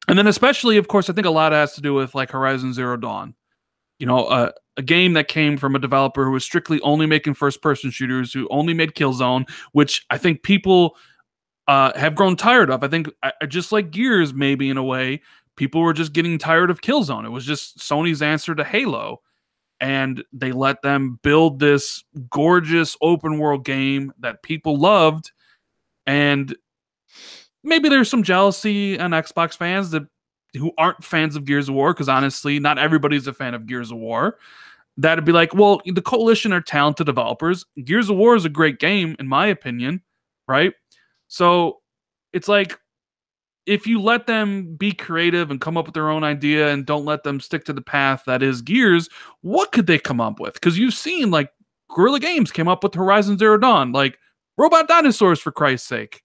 And then especially, of course, I think a lot has to do with like Horizon Zero Dawn. A game that came from a developer who was strictly only making first-person shooters, who only made Killzone, which I think people have grown tired of. I think just like Gears, maybe in a way, people were just getting tired of Killzone. It was just Sony's answer to Halo. And they let them build this gorgeous open world game that people loved. And maybe there's some jealousy on Xbox fans who aren't fans of Gears of War, because honestly, not everybody's a fan of Gears of War. That'd be like, well, the Coalition are talented developers. Gears of War is a great game, in my opinion, right? So it's like, if you let them be creative and come up with their own idea and don't let them stick to the path that is Gears, what could they come up with? Because you've seen like Guerrilla Games came up with Horizon Zero Dawn, like robot dinosaurs for Christ's sake.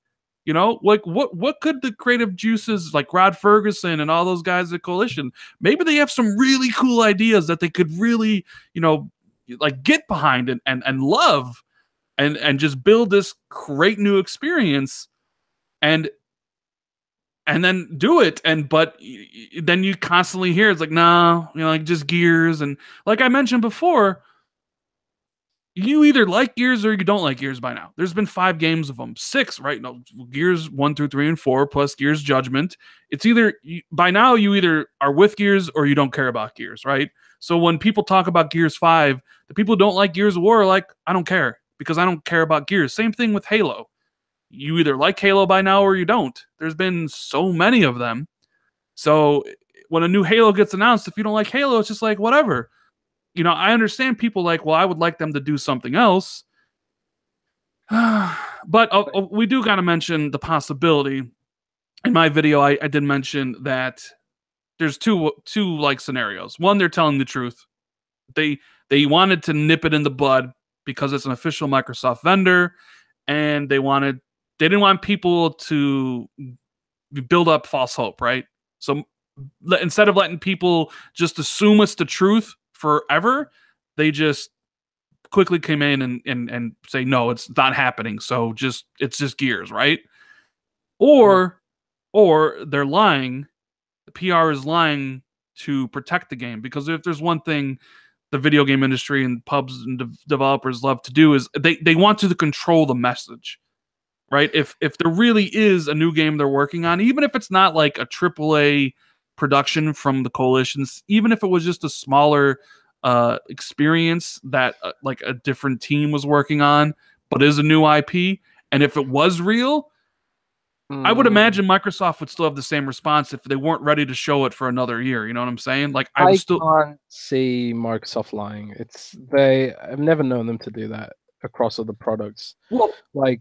Like what could the creative juices like Rod Ferguson and all those guys at Coalition? Maybe they have some really cool ideas that they could really, like get behind and love and just build this great new experience and then do it. But then you constantly hear it's like, no, like just Gears. And like I mentioned before, you either like Gears or you don't like Gears by now. There's been 5 games of them, 6, right? No, Gears 1 through 3 and 4 plus Gears Judgment. It's either by now you either are with Gears or you don't care about Gears, right? So when people talk about Gears 5, the people who don't like Gears of War are like, I don't care because I don't care about Gears. Same thing with Halo. You either like Halo by now or you don't. There's been so many of them. So when a new Halo gets announced, if you don't like Halo, it's just like, whatever. I understand people like, well, I would like them to do something else. But we do got to mention the possibility. In my video, I did mention that there's two like scenarios. One, they're telling the truth. They wanted to nip it in the bud because it's an official Microsoft vendor, and they didn't want people to build up false hope, right? So instead of letting people just assume it's the truth forever, they just quickly came in and say, no, it's not happening. So it's just Gears, right? Or they're lying. The PR is lying to protect the game, because if there's one thing the video game industry and pubs and developers love to do is they want to control the message. Right? If there really is a new game they're working on, even if it's not like a AAA production from the Coalitions, even if it was just a smaller experience that like a different team was working on, but is a new IP, and if it was real, I would imagine Microsoft would still have the same response if they weren't ready to show it for another year. You know what I'm saying? Like I can't see Microsoft lying. I've never known them to do that across other products. Well, like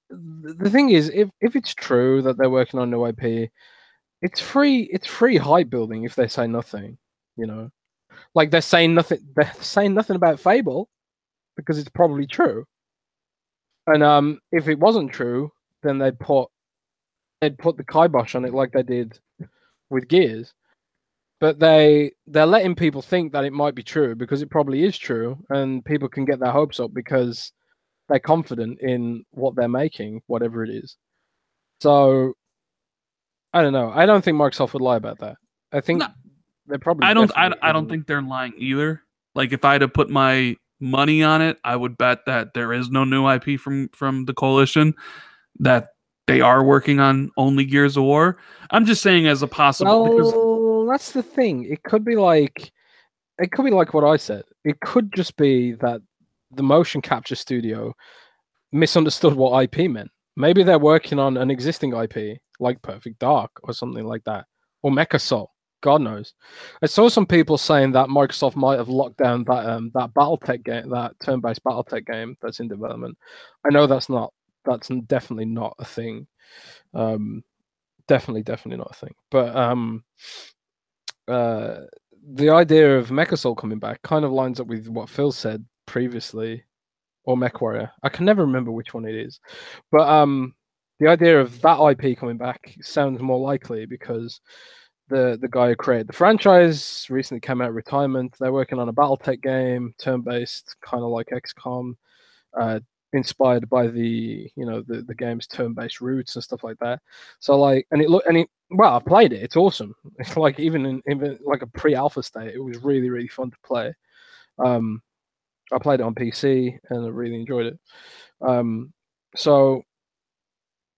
the thing is, if it's true that they're working on new IP, it's free hype building if they say nothing, like they're saying nothing about Fable because it's probably true. And if it wasn't true, then they'd put the kibosh on it like they did with Gears. But they're letting people think that it might be true because it probably is true, and people can get their hopes up because they're confident in what they're making, whatever it is. So I don't know. I don't think Microsoft would lie about that. I think they're probably. I don't think they're lying either. Like if I had to put my money on it, I would bet that there is no new IP from the Coalition, that they are working on only Gears of War. I'm just saying as a possible. Well, that's the thing. It could be like it could be like what I said. It could just be that the motion capture studio misunderstood what IP meant. Maybe they're working on an existing IP like Perfect Dark or something like that, or Mecha Soul. God knows. I saw some people saying that Microsoft might have locked down that BattleTech game, that turn-based BattleTech game that's in development. I know that's definitely not a thing. Um, definitely not a thing. But uh, the idea of Mecha Soul coming back kind of lines up with what Phil said previously, or MechWarrior. I can never remember which one it is, but the idea of that IP coming back sounds more likely because the guy who created the franchise recently came out of retirement. They're working on a BattleTech game, turn-based, kind of like XCOM, uh, inspired by the game's turn-based roots and stuff like that. So like, well, I played it. It's awesome. It's like even like a pre-alpha state, it was really fun to play. I played it on PC and I really enjoyed it. So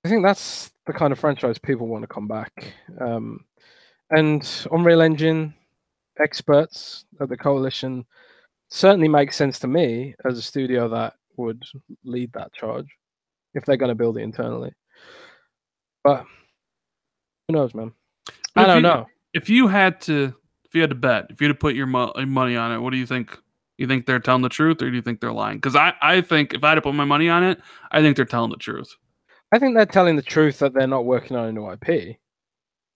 I think that's the kind of franchise people want to come back. And Unreal Engine experts at the coalition certainly make sense to me as a studio that would lead that charge if they're going to build it internally. But who knows, man? But I don't know. if you had to bet, if you had to put your money on it, what do you think? You think they're telling the truth, or do you think they're lying? Because I think if I had to put my money on it, I think they're telling the truth. I think they're telling the truth that they're not working on a new IP,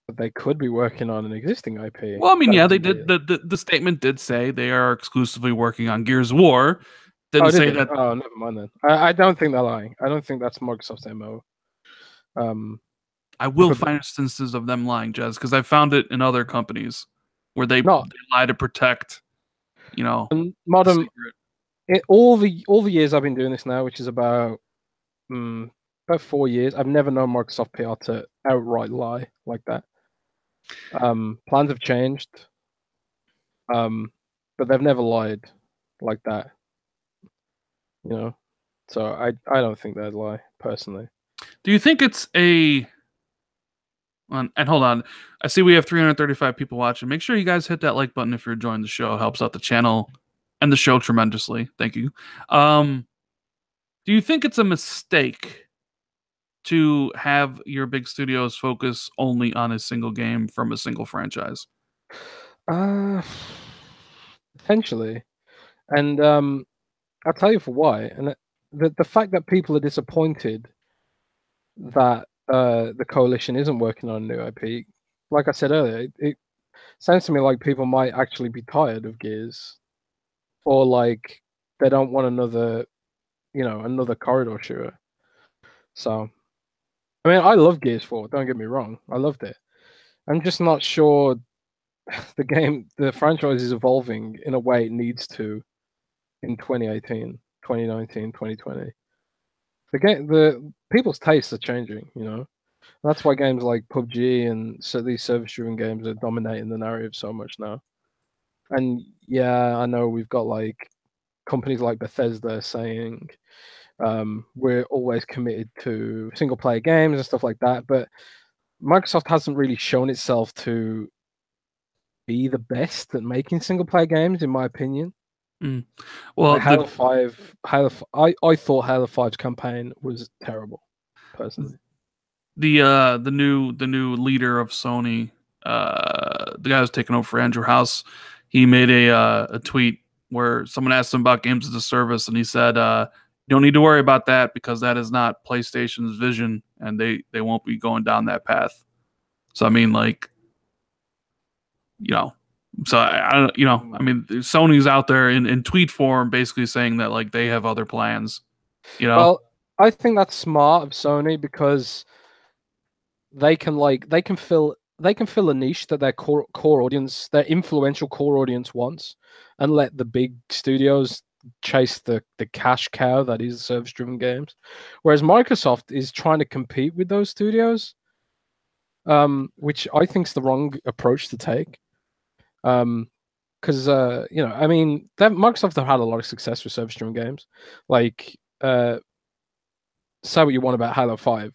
but they could be working on an existing IP. Well, I mean, That yeah, they isn't did. here. The statement did say they are exclusively working on Gears of War. Oh, Didn't did say they? that. Oh, never mind then. I don't think they're lying. I don't think that's Microsoft's MO. I will Could be. find instances of them lying, Jez, because I found it in other companies where they Not lie to protect, and the modern. secret. All the years I've been doing this now, which is about 4 years, I've never known Microsoft PR to outright lie like that. Plans have changed, but they've never lied like that. You know, so I don't think they'd lie personally. Do you think it's a and hold on. I see we have 335 people watching. Make sure you guys hit that like button if you're enjoying the show. It helps out the channel and the show tremendously. Thank you. Do you think it's a mistake to have your big studios focus only on a single game from a single franchise? Uh, Potentially, and I'll tell you for why. And the fact that people are disappointed that the coalition isn't working on a new IP, like I said earlier, it sounds to me like people might actually be tired of Gears, or like they don't want another corridor shooter. So, I mean, I love Gears 4. Don't get me wrong, I loved it. I'm just not sure the franchise is evolving in a way it needs to in 2018, 2019, 2020. The people's tastes are changing, That's why games like PUBG and these service-driven games are dominating the narrative so much now. And yeah, I know we've got like companies like Bethesda saying we're always committed to single-player games and stuff like that, but Microsoft hasn't really shown itself to be the best at making single-player games, in my opinion. Mm. Well, Like I thought Halo 5's campaign was terrible, personally. the new leader of Sony, the guy who's taking over for Andrew House, he made a tweet where someone asked him about games as a service, and he said, "You don't need to worry about that because that is not PlayStation's vision, and they won't be going down that path." So I mean, like, you know, so I don't, I mean, Sony's out there in tweet form, basically saying that like they have other plans, you know. Well, I think that's smart of Sony because they can fill a niche that their core audience, their influential core audience wants, and let the big studios chase the cash cow that is service-driven games. Whereas Microsoft is trying to compete with those studios, which I think is the wrong approach to take. Because I mean, Microsoft have had a lot of success with service-driven games. Like, say what you want about Halo 5,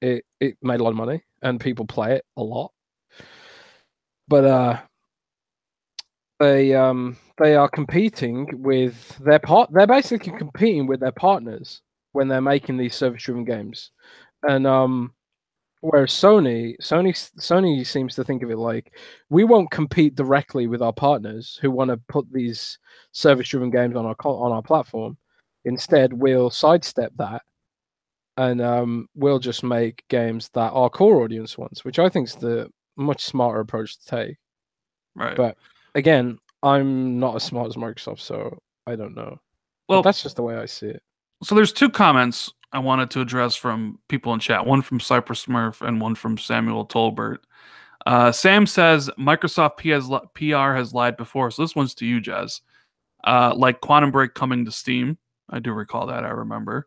it made a lot of money and people play it a lot. But they are competing with their They're basically competing with their partners when they're making these service-driven games, and whereas Sony seems to think of it like we won't compete directly with our partners who want to put these service-driven games on our platform. Instead, we'll sidestep that and we'll just make games that our core audience wants, which I think is the much smarter approach to take. Right. But again, I'm not as smart as Microsoft, so I don't know. But Well, that's just the way I see it. so there's two comments I wanted to address from people in chat. One from Cypress Smurf and one from Samuel Tolbert. Sam says Microsoft PR has lied before, so this one's to you, Jez. Like Quantum Break coming to Steam. I do recall that. I remember.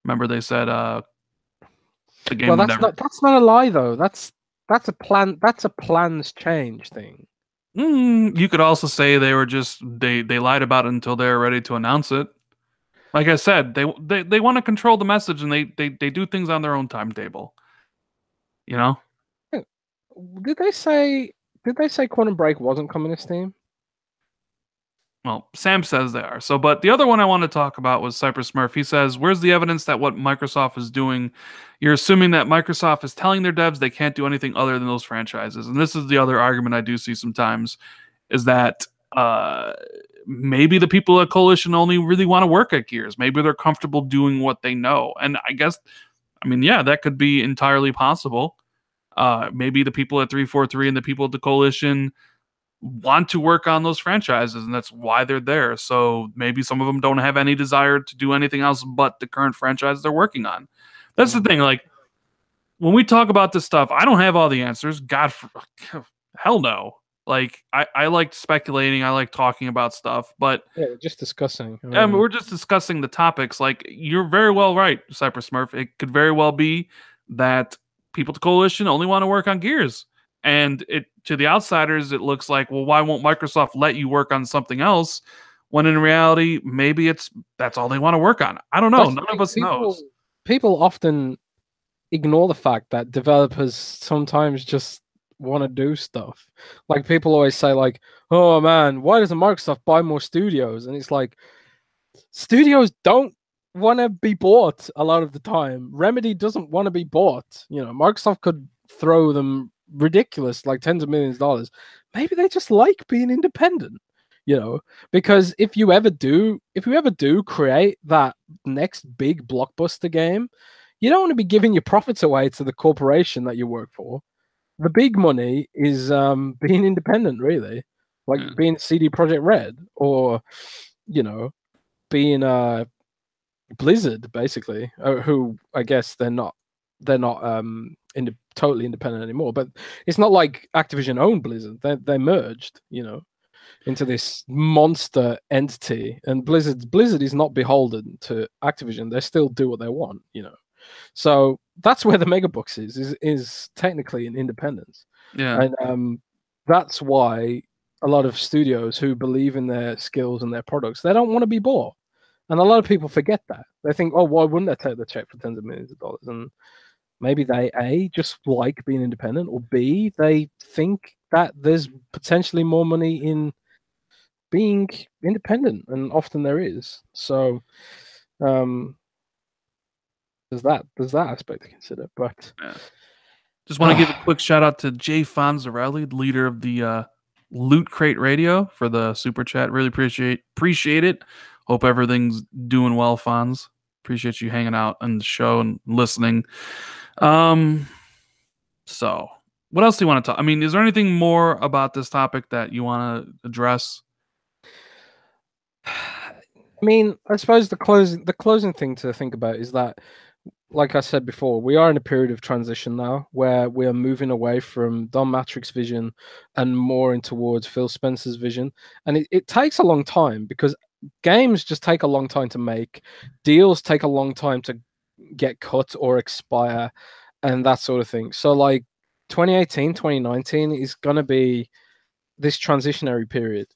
Remember they said the game Well, would never. that's not a lie though. That's a plan. That's a plans change thing. You could also say they were just they lied about it until they were ready to announce it. Like I said, they want to control the message and they do things on their own timetable. You know? Did they say Quantum Break wasn't coming to Steam? Well, Sam says they are. So, but the other one I want to talk about was Cypress Smurf. He says, "Where's the evidence that what Microsoft is doing? You're assuming that Microsoft is telling their devs they can't do anything other than those franchises." And this is the other argument I do see sometimes, is that maybe the people at Coalition only really want to work at Gears. Maybe they're comfortable doing what they know. And I guess, I mean, yeah, that could be entirely possible. Maybe the people at 343 and the people at the Coalition want to work on those franchises, and that's why they're there. So maybe some of them don't have any desire to do anything else but the current franchise they're working on. That's the thing. Like, when we talk about this stuff, I don't have all the answers. Hell no. Like, I like speculating. I like talking about stuff, but yeah, just discussing. we're just discussing the topics. Like, you're very well right, Cypress Smurf. It could very well be that people at the Coalition only want to work on Gears. And it to the outsiders, it looks like, well, why won't Microsoft let you work on something else? When in reality, maybe that's all they want to work on. I don't know. None of us knows. People often ignore the fact that developers sometimes just want to do stuff. Like people always say, like, "Oh man, why doesn't Microsoft buy more studios?" And it's like, studios don't want to be bought a lot of the time. Remedy doesn't want to be bought. You know, Microsoft could throw them ridiculous, like tens of millions of dollars. Maybe they just like being independent, you know, because if you ever do create that next big blockbuster game, you don't want to be giving your profits away to the corporation that you work for. The big money is being independent, really, like being CD Projekt Red, or you know, being Blizzard, basically, who I guess they're not totally independent anymore. But it's not like Activision owned Blizzard; they merged, you know, into this monster entity. And Blizzard is not beholden to Activision; they still do what they want, you know. So that's where the Megabucks is technically an independence. Yeah, and that's why a lot of studios who believe in their skills and their products, they don't want to be bought. And a lot of people forget that. They think, oh, why wouldn't they take the check for tens of millions of dollars? And maybe they A, just like being independent, or B, they think that there's potentially more money in being independent, and often there is. So there's that aspect to consider. But just want to give a quick shout out to Jay Fonzarelli, leader of the Loot Crate Radio, for the super chat. Really appreciate it. Hope everything's doing well, Fonz. Appreciate you hanging out on the show and listening. So what else do you want to talk? I mean, is there anything more about this topic that you want to address? I mean, I suppose the closing thing to think about is that, like I said before, we are in a period of transition now where we are moving away from Don Matrick's vision and more in towards Phil Spencer's vision. And it takes a long time, because games just take a long time to make. Deals take a long time to get cut or expire and that sort of thing. So like 2018, 2019 is going to be this transitionary period.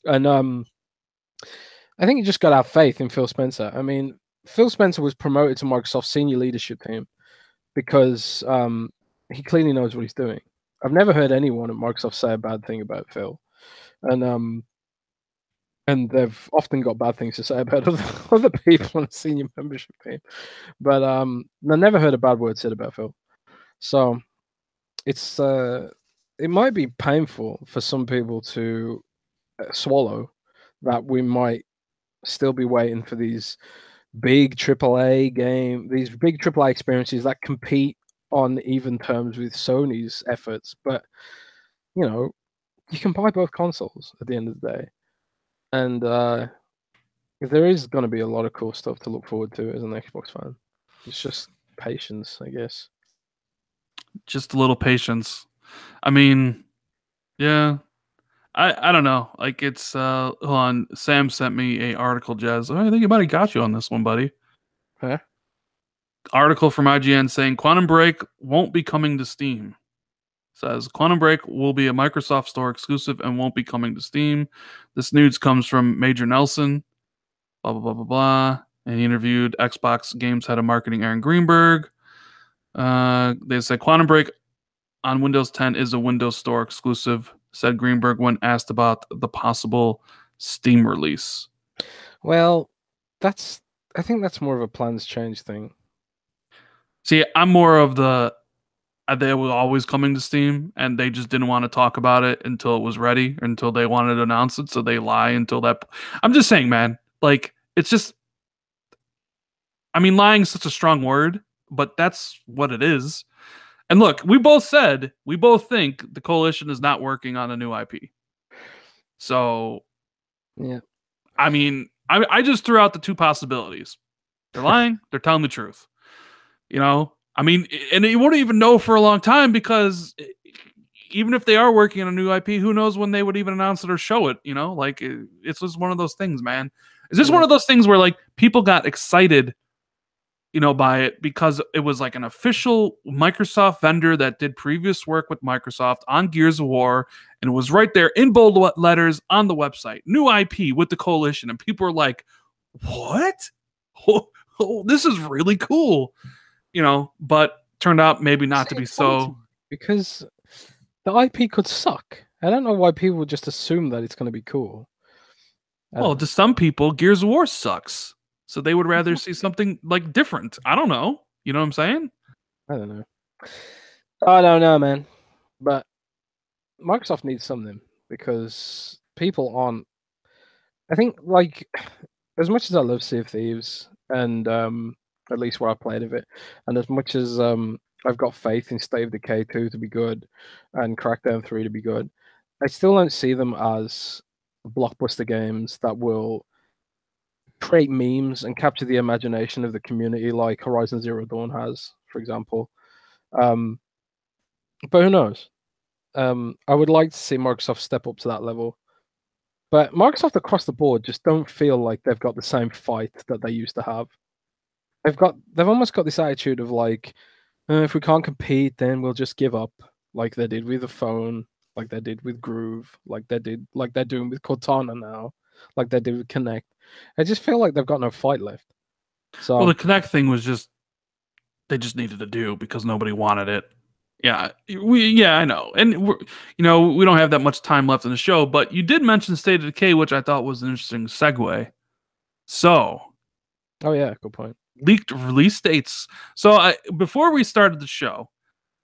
And I think you just got to have faith in Phil Spencer. I mean, Phil Spencer was promoted to Microsoft's senior leadership team because he clearly knows what he's doing. I've never heard anyone at Microsoft say a bad thing about Phil. and and they've often got bad things to say about other people on the senior membership team. But I never heard a bad word said about Phil. So it's it might be painful for some people to swallow that we might still be waiting for these big these big AAA experiences that compete on even terms with Sony's efforts. But you know, you can buy both consoles at the end of the day, and there is going to be a lot of cool stuff to look forward to as an Xbox fan. It's just patience, I guess. Just a little patience. I mean, yeah. I don't know. Like it's hold on. Sam sent me a article, Jez. Oh, I think he might have got you on this one, buddy. Huh? Article from IGN saying Quantum Break won't be coming to Steam. Says Quantum Break will be a Microsoft Store exclusive and won't be coming to Steam. This news comes from Major Nelson. Blah blah blah blah blah. And he interviewed Xbox Games head of marketing Aaron Greenberg. They said Quantum Break on Windows 10 is a Windows Store exclusive, said Greenberg when asked about the possible Steam release. Well, I think that's more of a plans change thing. See, I'm more of the they were always coming to Steam and they just didn't want to talk about it until it was ready, until they wanted to announce it, so they lie until that. I'm just saying, man, like it's just I mean, lying is such a strong word, but that's what it is. And look, we both think the coalition is not working on a new IP. So, yeah. I mean, I just threw out the two possibilities. They're lying, they're telling the truth. You know, I mean, and you wouldn't even know for a long time because even if they are working on a new IP, who knows when they would even announce it or show it? You know, like it's just one of those things, man. Is this one of those things where like people got excited, you know, by it because it was like an official Microsoft vendor that did previous work with Microsoft on Gears of War, and it was right there in bold letters on the website, new IP with the coalition, and people were like, "What? Oh, this is really cool." You know, but turned out maybe not to be so. Because the IP could suck. I don't know why people would just assume that it's going to be cool. Well, to some people, Gears of War sucks, so they would rather see something like different. I don't know. You know what I'm saying? I don't know. I don't know, man. But Microsoft needs something because people aren't. I think, like, as much as I love Sea of Thieves, and at least where I played of it, and as much as I've got faith in State of Decay 2 to be good and Crackdown 3 to be good, I still don't see them as blockbuster games that will create memes and capture the imagination of the community like Horizon Zero Dawn has, for example. Um, but who knows? I would like to see Microsoft step up to that level. But Microsoft across the board just don't feel like they've got the same fight that they used to have. They've almost got this attitude of like, if we can't compete, then we'll just give up, like they did with the phone, like they did with Groove, like they're doing with Cortana now, like they did with Kinect. I just feel like they've got no fight left. So Well, the Kinect thing was just they just needed to do because nobody wanted it. Yeah, I know, and we don't have that much time left in the show, but you did mention State of Decay, which I thought was an interesting segue. So, oh yeah, good point. leaked release dates. So, before we started the show,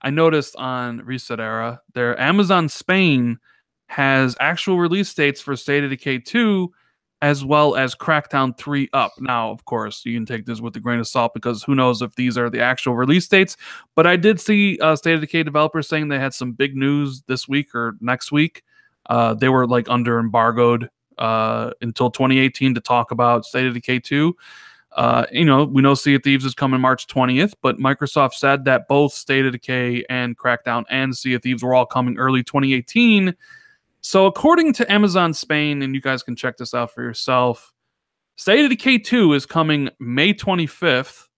I noticed on Reset Era, their Amazon Spain has actual release dates for State of Decay 2 as well as Crackdown 3 up. Now, of course, you can take this with a grain of salt because who knows if these are the actual release dates. But I did see State of Decay developers saying they had some big news this week or next week. They were like under embargoed until 2018 to talk about State of Decay 2. We know Sea of Thieves is coming March 20th, but Microsoft said that both State of Decay and Crackdown and Sea of Thieves were all coming early 2018. So according to Amazon Spain, and you guys can check this out for yourself, State of Decay 2 is coming May 25th,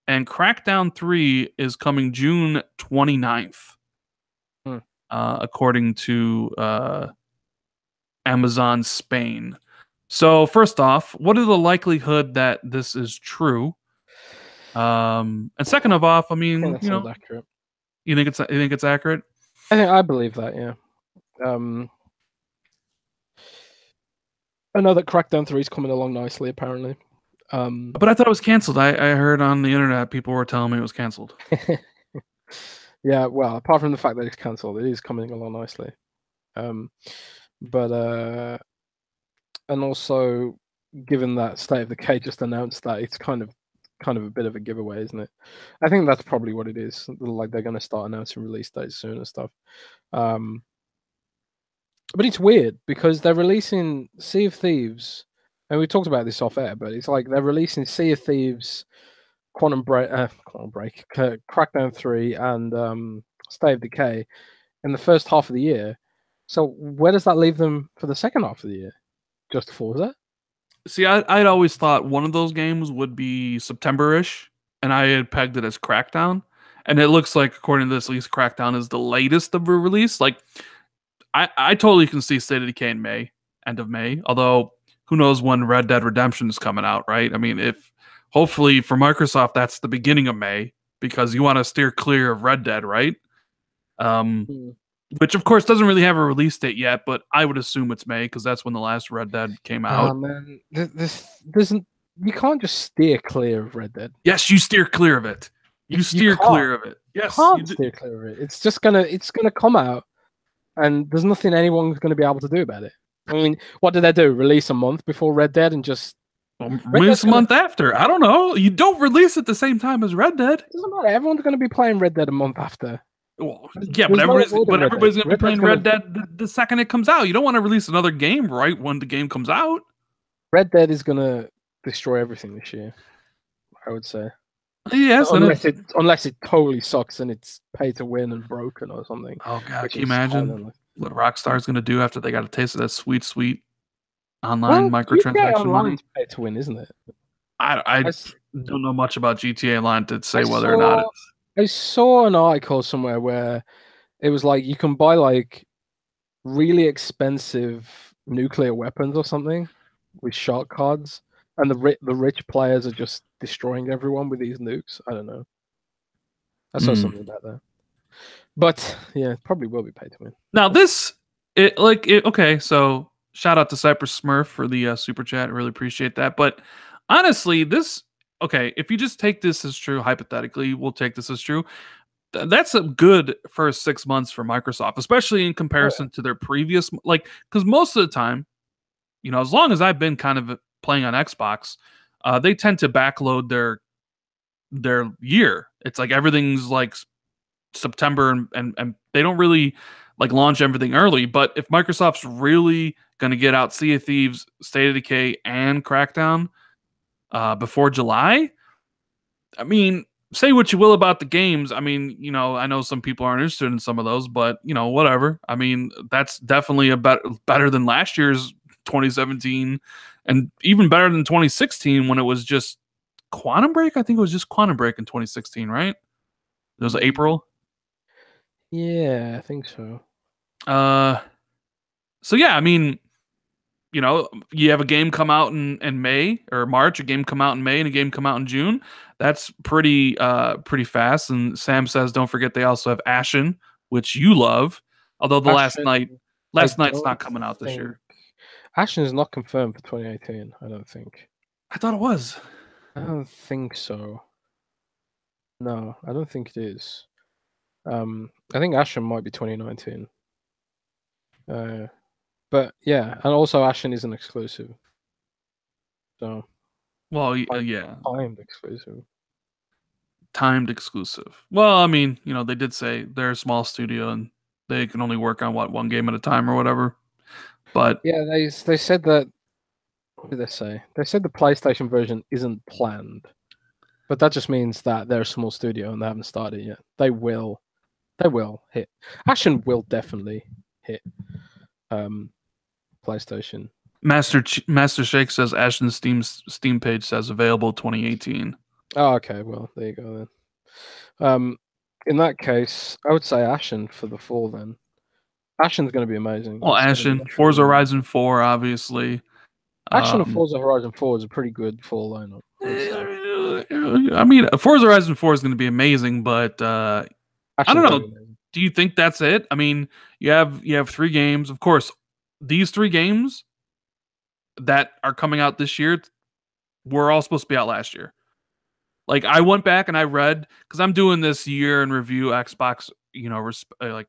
and Crackdown 3 is coming June 29th, according to Amazon Spain. So first off, what is the likelihood that this is true? And second of all, I mean, I think that sounds accurate. You think it's accurate? I believe that, yeah. I know that Crackdown 3 is coming along nicely, apparently. But I thought it was canceled. I heard on the internet people were telling me it was canceled. Yeah, well, apart from the fact that it's cancelled, it is coming along nicely. But and also, given that State of Decay just announced that, it's kind of a bit of a giveaway, isn't it? I think that's probably what it is. Like they're going to start announcing release dates soon and stuff. But it's weird because they're releasing Sea of Thieves, and we talked about this off air. But it's like they're releasing Sea of Thieves, Quantum Break, Crackdown 3, and State of Decay in the first half of the year. So where does that leave them for the second half of the year? Just Forza? See, I'd always thought one of those games would be September-ish, and I had pegged it as Crackdown. And it looks like, according to this, at least Crackdown is the latest of a release. Like, I totally can see State of Decay in May, end of May. Although, who knows when Red Dead Redemption is coming out, right? I mean, if hopefully for Microsoft that's the beginning of May because you want to steer clear of Red Dead, right? Which of course doesn't really have a release date yet, but I would assume it's May because that's when the last Red Dead came out. Oh man, you can't just steer clear of Red Dead. Yes, you steer clear of it. You steer clear of it. Yes, you can't steer clear of it. It's just gonna come out, and there's nothing anyone's gonna be able to do about it. I mean, what did they do? Release a month before Red Dead and just release a month after? I don't know. You don't release at the same time as Red Dead. It doesn't matter. Everyone's gonna be playing Red Dead a month after. Well, yeah, but everybody's going to be playing Red Dead the second it comes out. You don't want to release another game right when the game comes out. Red Dead is going to destroy everything this year, I would say. Yes, unless it totally sucks and it's pay to win and broken or something. Oh god, can you imagine what Rockstar's going to do after they got a taste of that sweet online microtransaction money? Pay to win, isn't it? I don't know much about GTA Online to say whether or not it's. I saw an article somewhere where it was like you can buy like really expensive nuclear weapons or something with shark cards, and the rich players are just destroying everyone with these nukes. I don't know. I saw something about that. But yeah, it probably will be pay to win. Now okay, so shout out to Cypress Smurf for the super chat. I really appreciate that. But honestly, okay, if you just take this as true, hypothetically, we'll take this as true. That's a good first 6 months for Microsoft, especially in comparison to their previous, because most of the time, as long as I've been kind of playing on Xbox, they tend to backload their year. It's like everything's like September and they don't really like launch everything early. But if Microsoft's really going to get out Sea of Thieves, State of Decay, and Crackdown before July, I mean, say what you will about the games. I mean, I know some people aren't interested in some of those, but whatever. I mean, that's definitely better than last year's 2017, and even better than 2016 when it was just Quantum Break. I think it was just Quantum Break in 2016, right? It was April. Yeah, I think so. So yeah, I mean, you have a game come out in May or March, a game come out in May, and a game come out in June. That's pretty fast. And Sam says, don't forget they also have Ashen, which you love. Although the Last Night's not coming out this year. Ashen is not confirmed for 2018. I don't think. I thought it was. I don't think so. No, I don't think it is. I think Ashen might be 2019. But yeah, and also Ashen is an exclusive. So, well, yeah, timed exclusive. Well, I mean, they did say they're a small studio and they can only work on one game at a time or whatever. But yeah, they said that. What did they say? They said the PlayStation version isn't planned, but that just means that they're a small studio and they haven't started yet. They will hit. Ashen will definitely hit. PlayStation. Master Shake says Ashen's Steam page says available 2018. Oh, okay. Well, there you go then. In that case, I would say Ashen for the fall then. Ashen's going to be amazing. Well, Ashen, Forza Horizon 4, obviously. Ashen and Forza Horizon 4 is a pretty good fall lineup. I mean, Forza Horizon 4 is going to be amazing, but I don't know. Do you think that's it? I mean, you have 3 games. Of course, these 3 games, that are coming out this year were all supposed to be out last year. Like I went back and I read because I'm doing this year in review Xbox, like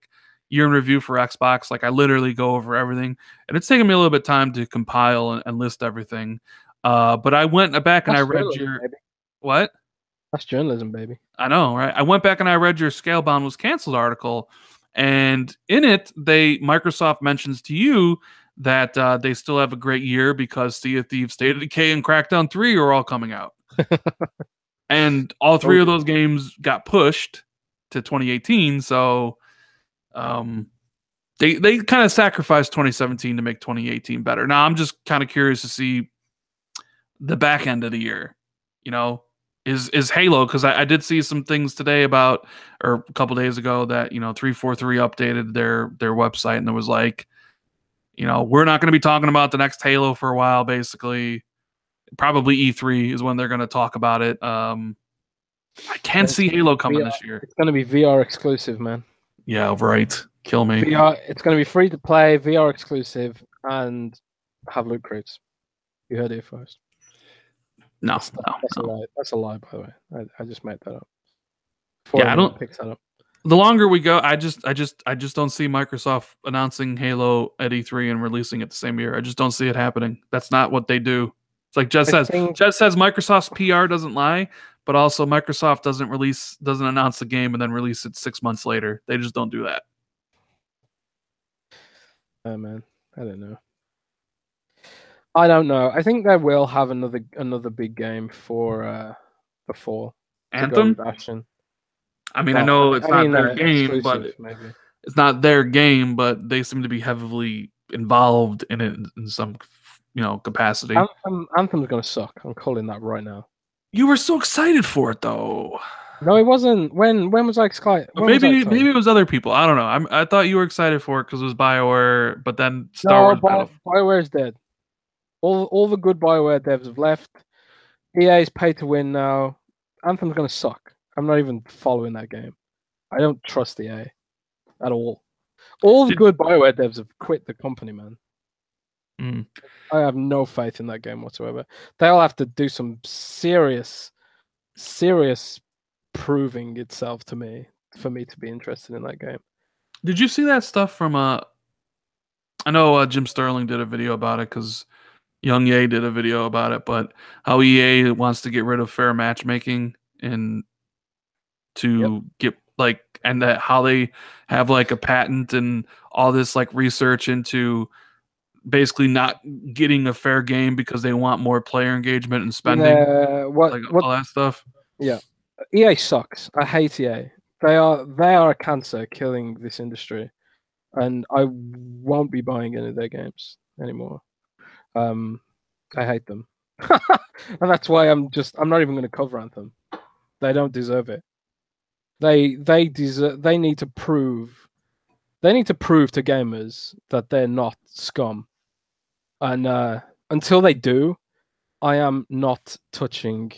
year in review for Xbox. Like I literally go over everything, and it's taken me a little bit of time to compile and list everything. But I went back and I read your baby. what? That's journalism, baby. I know, right? I went back and I read your Scalebound was canceled article, and in it, Microsoft mentions to you that they still have a great year because Sea of Thieves, State of Decay, and Crackdown 3 are all coming out. And all three of those games got pushed to 2018, so they kind of sacrificed 2017 to make 2018 better. Now I'm just kind of curious to see the back end of the year. Is Halo, because I did see some things today about, or a couple days ago, that 343 updated their website, and it was like, we're not going to be talking about the next Halo for a while. Basically, probably E3 is when they're going to talk about it. I can't see Halo coming this year. It's going to be VR exclusive, man. Yeah, right. Kill me. VR. It's going to be free to play, VR exclusive, and have loot crates. You heard it first. No, that's a lie. That's a lie, by the way. I just made that up. Yeah, I don't pick that up. The longer we go, I just don't see Microsoft announcing Halo at E3 and releasing it the same year. I just don't see it happening. That's not what they do. It's like Jess says. Jess says Microsoft's PR doesn't lie, but also Microsoft doesn't announce the game and then release it 6 months later. They just don't do that. Oh man, I don't know. I don't know. I think they will have another big game for before Anthem. I mean, I know it's not their game, but maybe. It's not their game, but they seem to be heavily involved in it in some, capacity. Anthem's gonna suck. I'm calling that right now. You were so excited for it, though. No, it wasn't. When was I excited? Maybe it was other people. I don't know. I thought you were excited for it because it was BioWare, but then Star Wars. BioWare's dead. All the good BioWare devs have left. EA is pay to win now. Anthem's gonna suck. I'm not even following that game. I don't trust EA at all. All the good BioWare devs have quit the company, man. I have no faith in that game whatsoever. They'll have to do some serious proving itself to me for me to be interested in that game. Did you see that stuff from I know Jim Sterling did a video about it because Young Ye did a video about it, but how EA wants to get rid of fair matchmaking and to get and that how they have a patent and all this research into basically not getting a fair game because they want more player engagement and spending. All that stuff. Yeah, EA sucks. I hate EA. They are a cancer killing this industry, and I won't be buying any of their games anymore. I hate them, and that's why I'm not even going to cover Anthem. They don't deserve it. They need to prove to gamers that they're not scum, and until they do, I am not touching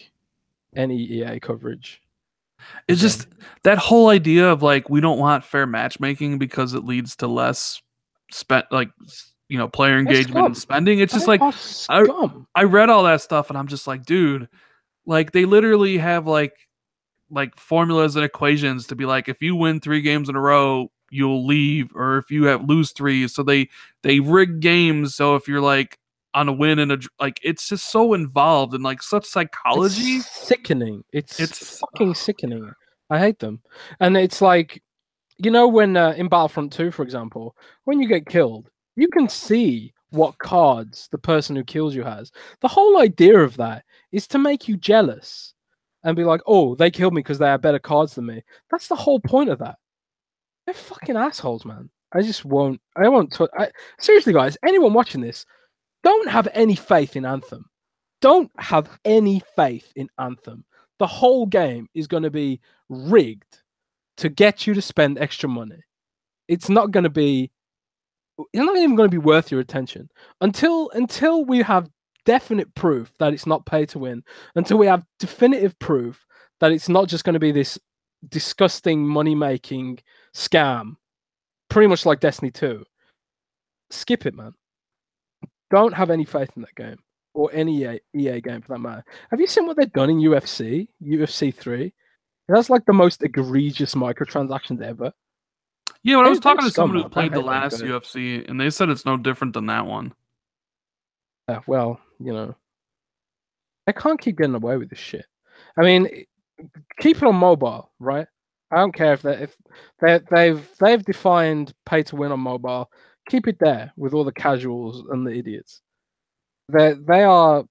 any EA coverage. It's just that whole idea of we don't want fair matchmaking because it leads to less player engagement and spending. It's just I read all that stuff and I'm just like, dude, they literally have formulas and equations to be if you win 3 games in a row, you'll leave, or if you lose 3. So they rig games. So if you're on a win and it's just so involved in such psychology. It's sickening. It's fucking sickening. I hate them. And it's when in Battlefront 2, for example, when you get killed, you can see what cards the person who kills you has. The whole idea of that is to make you jealous and be like, oh, they killed me because they have better cards than me. That's the whole point of that. They're fucking assholes, man. I won't seriously, guys, anyone watching this, don't have any faith in Anthem. Don't have any faith in Anthem. The whole game is going to be rigged to get you to spend extra money. It's not even going to be worth your attention until we have definite proof that it's not pay to win, until we have definitive proof that it's not just going to be this disgusting money-making scam, pretty much like Destiny 2. Skip it, man. don't have any faith in that game or any EA game for that matter. Have you seen what they've done in UFC 3? That's like the most egregious microtransactions ever. Yeah, but I was They're talking to scum, someone who man. I played the hate those last guys. UFC, and they said it's no different than that one. Well, they can't keep getting away with this shit. I mean, keep it on mobile, right? I don't care if they've defined pay to win on mobile. Keep it there with all the casuals and the idiots. They're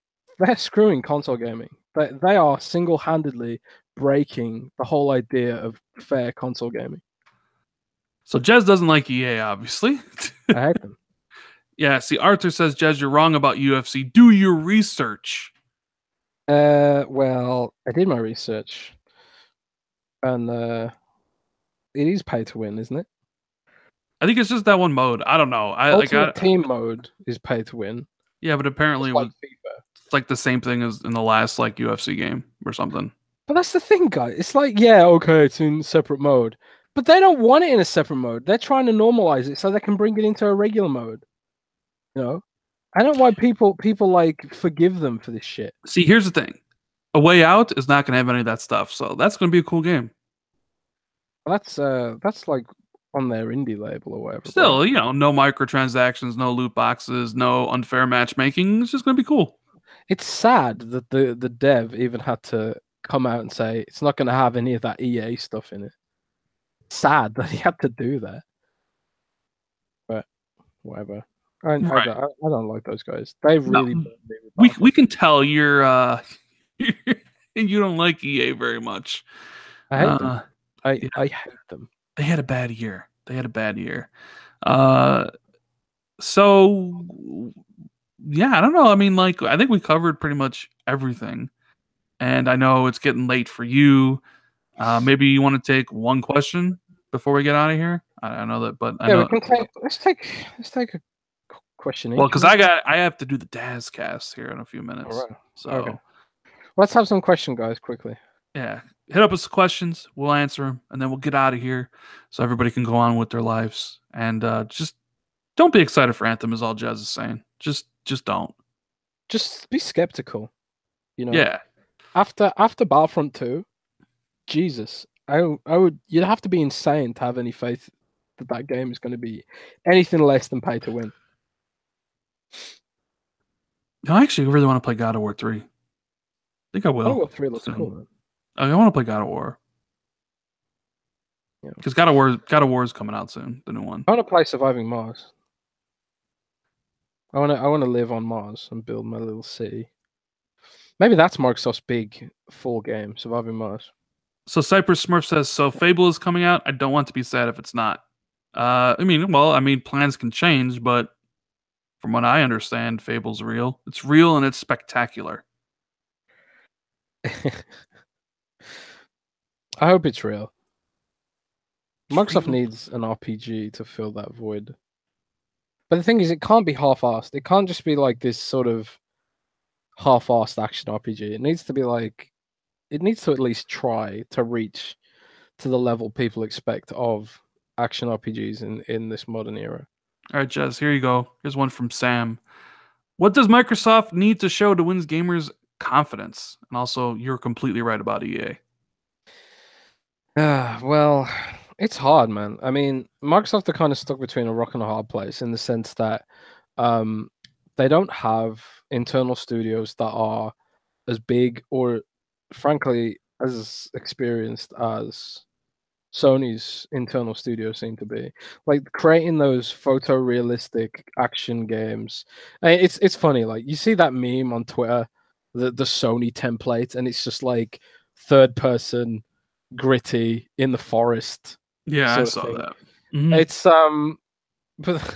screwing console gaming. They are single handedly breaking the whole idea of fair console gaming. So Jez doesn't like EA, obviously. I hate them. Yeah, see, Arthur says, Jez, you're wrong about UFC. Do your research. Well, I did my research, and it is pay to win, isn't it? I think it's just that one mode. I don't know. Ultimate Team mode is pay to win. Yeah, but apparently Just like FIFA. it's like the same thing as in the last like UFC game or something. But that's the thing, guys. It's like, yeah, okay, it's in separate mode. But they don't want it in a separate mode. They're trying to normalize it so they can bring it into a regular mode. You know? I don't know why people like forgive them for this shit. See, here's the thing. A Way Out is not going to have any of that stuff, so that's going to be a cool game. That's like on their indie label or whatever. Still, right? no microtransactions, no loot boxes, no unfair matchmaking. It's just going to be cool. It's sad that the dev even had to come out and say it's not going to have any of that EA stuff in it. Sad that he had to do that. But whatever. I don't like those guys. They really we can tell you're you don't like EA very much. I hate them. I hate them. They had a bad year. So yeah, I don't know. I mean, like, I think we covered pretty much everything. And I know it's getting late for you. Maybe you want to take one question before we get out of here. I know that, but yeah, we can take. Let's take a question. Well, because I have to do the Daz cast here in a few minutes. All right. So okay. Let's have some questions, guys, quickly. Yeah, hit up with some questions. We'll answer them, and then we'll get out of here so everybody can go on with their lives. And just don't be excited for Anthem. Is all Jazz is saying. Just don't. Just be skeptical. Yeah. After Battlefront 2, Jesus, I would. You'd have to be insane to have any faith that game is going to be anything less than pay to win. No, I actually really want to play God of War 3. I think I will. God of War 3 looks cool, man. I want to play God of War. Because God of War is coming out soon, the new one. I want to play Surviving Mars. I want to live on Mars and build my little city. Maybe that's Microsoft's big full game, Surviving Mars. So Cypress Smurf says, so Fable is coming out. I don't want to be sad if it's not. I mean, plans can change, but from what I understand, Fable's real. It's real and it's spectacular. I hope it's real. Microsoft needs an RPG to fill that void. But the thing is, it can't be half-assed. It can't just be like this sort of half-assed action RPG. It needs to be like, it needs to at least try to reach to the level people expect of action RPGs in this modern era. All right, Jez, here you go. Here's one from Sam. What does Microsoft need to show to win gamers' confidence? And also, you're completely right about EA. Well, it's hard, man. I mean, Microsoft are kind of stuck between a rock and a hard place in the sense that they don't have internal studios that are as big or, frankly, as experienced as Sony's internal studios seem to be. Like creating those photorealistic action games. It's funny. Like you see that meme on Twitter, the Sony template, and it's just like third person, gritty in the forest. Yeah, I saw that. Mm-hmm. It's but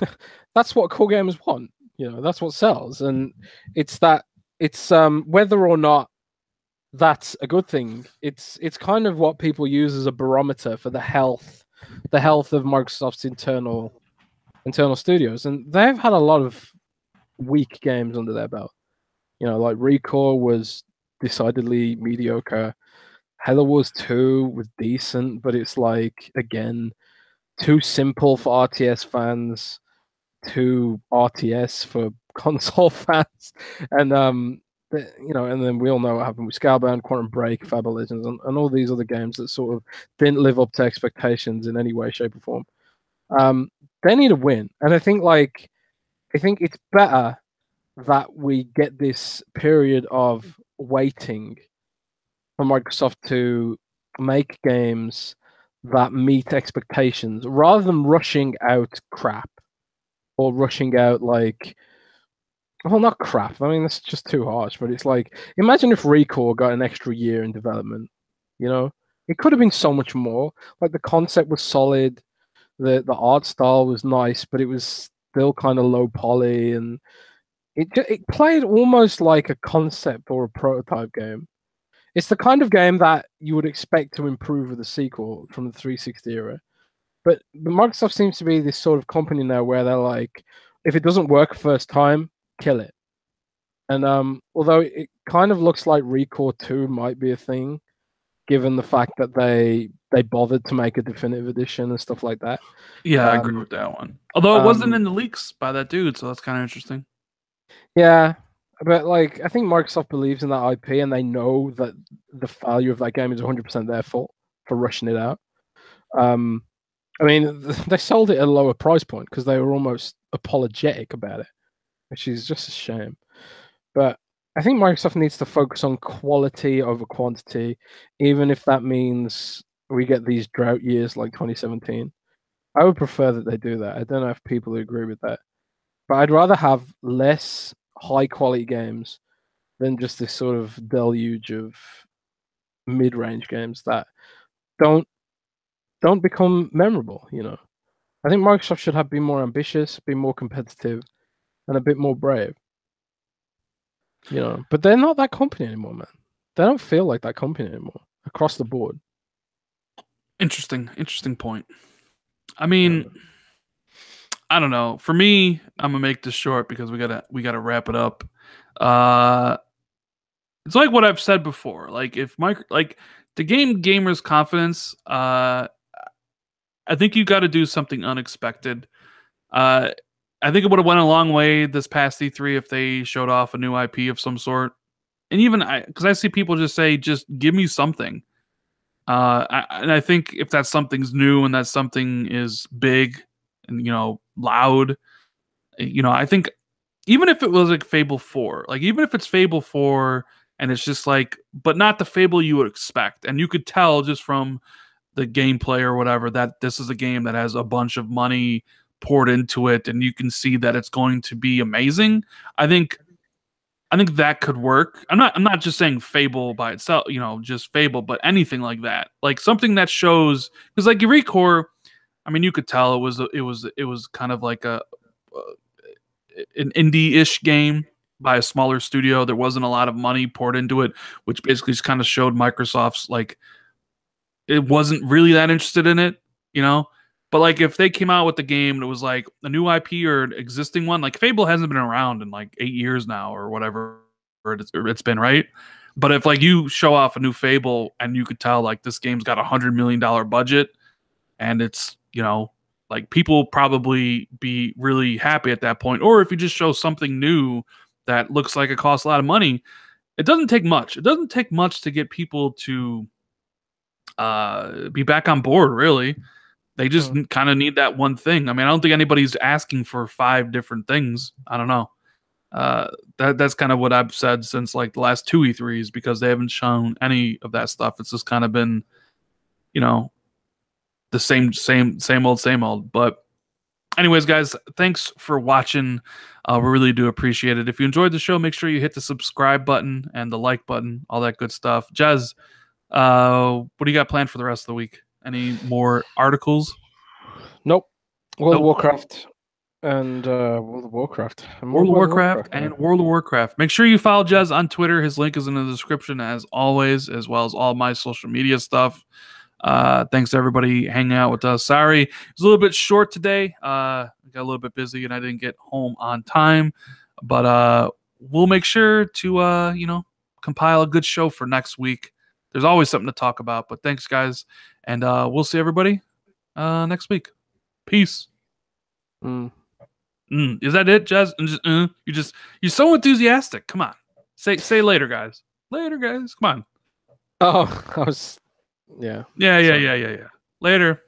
that's what cool gamers want. That's what sells, and it's whether or not that's a good thing. It's kind of what people use as a barometer for the health of Microsoft's internal studios, and they've had a lot of weak games under their belt. Like Recore was decidedly mediocre. Halo Wars 2 was decent, but it's like, again, too simple for RTS fans, too RTS for console fans, and and then we all know what happened with Scalebound, Quantum Break, Fable Legends, and all these other games that sort of didn't live up to expectations in any way, shape, or form. They need a win, and I think it's better that we get this period of waiting for Microsoft to make games that meet expectations rather than rushing out crap or rushing out well, not crap. I mean, that's just too harsh, but it's like, imagine if Recore got an extra year in development, you know? It could have been so much more. Like, the concept was solid, the art style was nice, but it was still kind of low poly, and it played almost like a concept or a prototype game. It's the kind of game that you would expect to improve with a sequel from the 360 era. But Microsoft seems to be this sort of company now where they're like, if it doesn't work first time, kill it. And although it kind of looks like Recore 2 might be a thing, given the fact that they bothered to make a definitive edition and stuff like that. Yeah, I agree with that one. Although it wasn't in the leaks by that dude, so that's kind of interesting. Yeah, but like I think Microsoft believes in that IP, and they know that the value of that game is 100% their fault for rushing it out. I mean, they sold it at a lower price point because they were almost apologetic about it, which is just a shame. But I think Microsoft needs to focus on quality over quantity, even if that means we get these drought years like 2017. I would prefer that they do that. I don't know if people agree with that, but I'd rather have less high quality games than just this sort of deluge of mid range games that don't don't become memorable. I think Microsoft should have been more ambitious, be more competitive, and a bit more brave. But they're not that company anymore, man. They don't feel like that company anymore across the board. Interesting point. I mean, I don't know. For me, I'm gonna make this short because we gotta wrap it up. It's like what I've said before. Like if to gain gamers' confidence, I think you got to do something unexpected. Uh, I think it would have went a long way this past E3 if they showed off a new IP of some sort. And even because I see people just say, just give me something. And I think if that something's new and that something is big and loud, I think even if it was like Fable 4, like even if it's Fable 4 and it's just like, but not the Fable you would expect, and you could tell just from the gameplay or whatever that this is a game that has a bunch of money poured into it, and you can see that it's going to be amazing. I think that could work. I'm not just saying Fable by itself, just Fable, but anything like that. Like something that shows, because like Recore, I mean, you could tell it was kind of like an indie-ish game by a smaller studio. There wasn't a lot of money poured into it, which basically just kind of showed Microsoft's like it wasn't really that interested in it, you know. But like if they came out with the game and it was like a new IP or an existing one, like Fable hasn't been around in like 8 years now or whatever it's been, right? But if like you show off a new Fable and you could tell like this game's got $100 million budget and it's like people probably be really happy at that point. Or if you just show something new that looks like it costs a lot of money, it doesn't take much. It doesn't take much to get people to be back on board, really. They just kind of need that one thing. I mean, I don't think anybody's asking for 5 different things. I don't know. That's kind of what I've said since like the last 2 E3s because they haven't shown any of that stuff. It's just kind of been, the same old. But anyways, guys, thanks for watching. We really do appreciate it. If you enjoyed the show, make sure you hit the subscribe button and the like button, all that good stuff. Jez, what do you got planned for the rest of the week? Any more articles? Nope. World of Warcraft and World of Warcraft. And World of Warcraft and World of Warcraft. Make sure you follow Jez on Twitter. His link is in the description as always, as well as all my social media stuff. Thanks to everybody hanging out with us. Sorry, it was a little bit short today. I got a little bit busy and I didn't get home on time, but we'll make sure to compile a good show for next week. There's always something to talk about. But thanks, guys, and we'll see everybody next week. Peace. Is that it, Jez? And you're so enthusiastic. Come on, say later, guys. Later, guys. Come on. Oh, I was, yeah. Yeah. Later.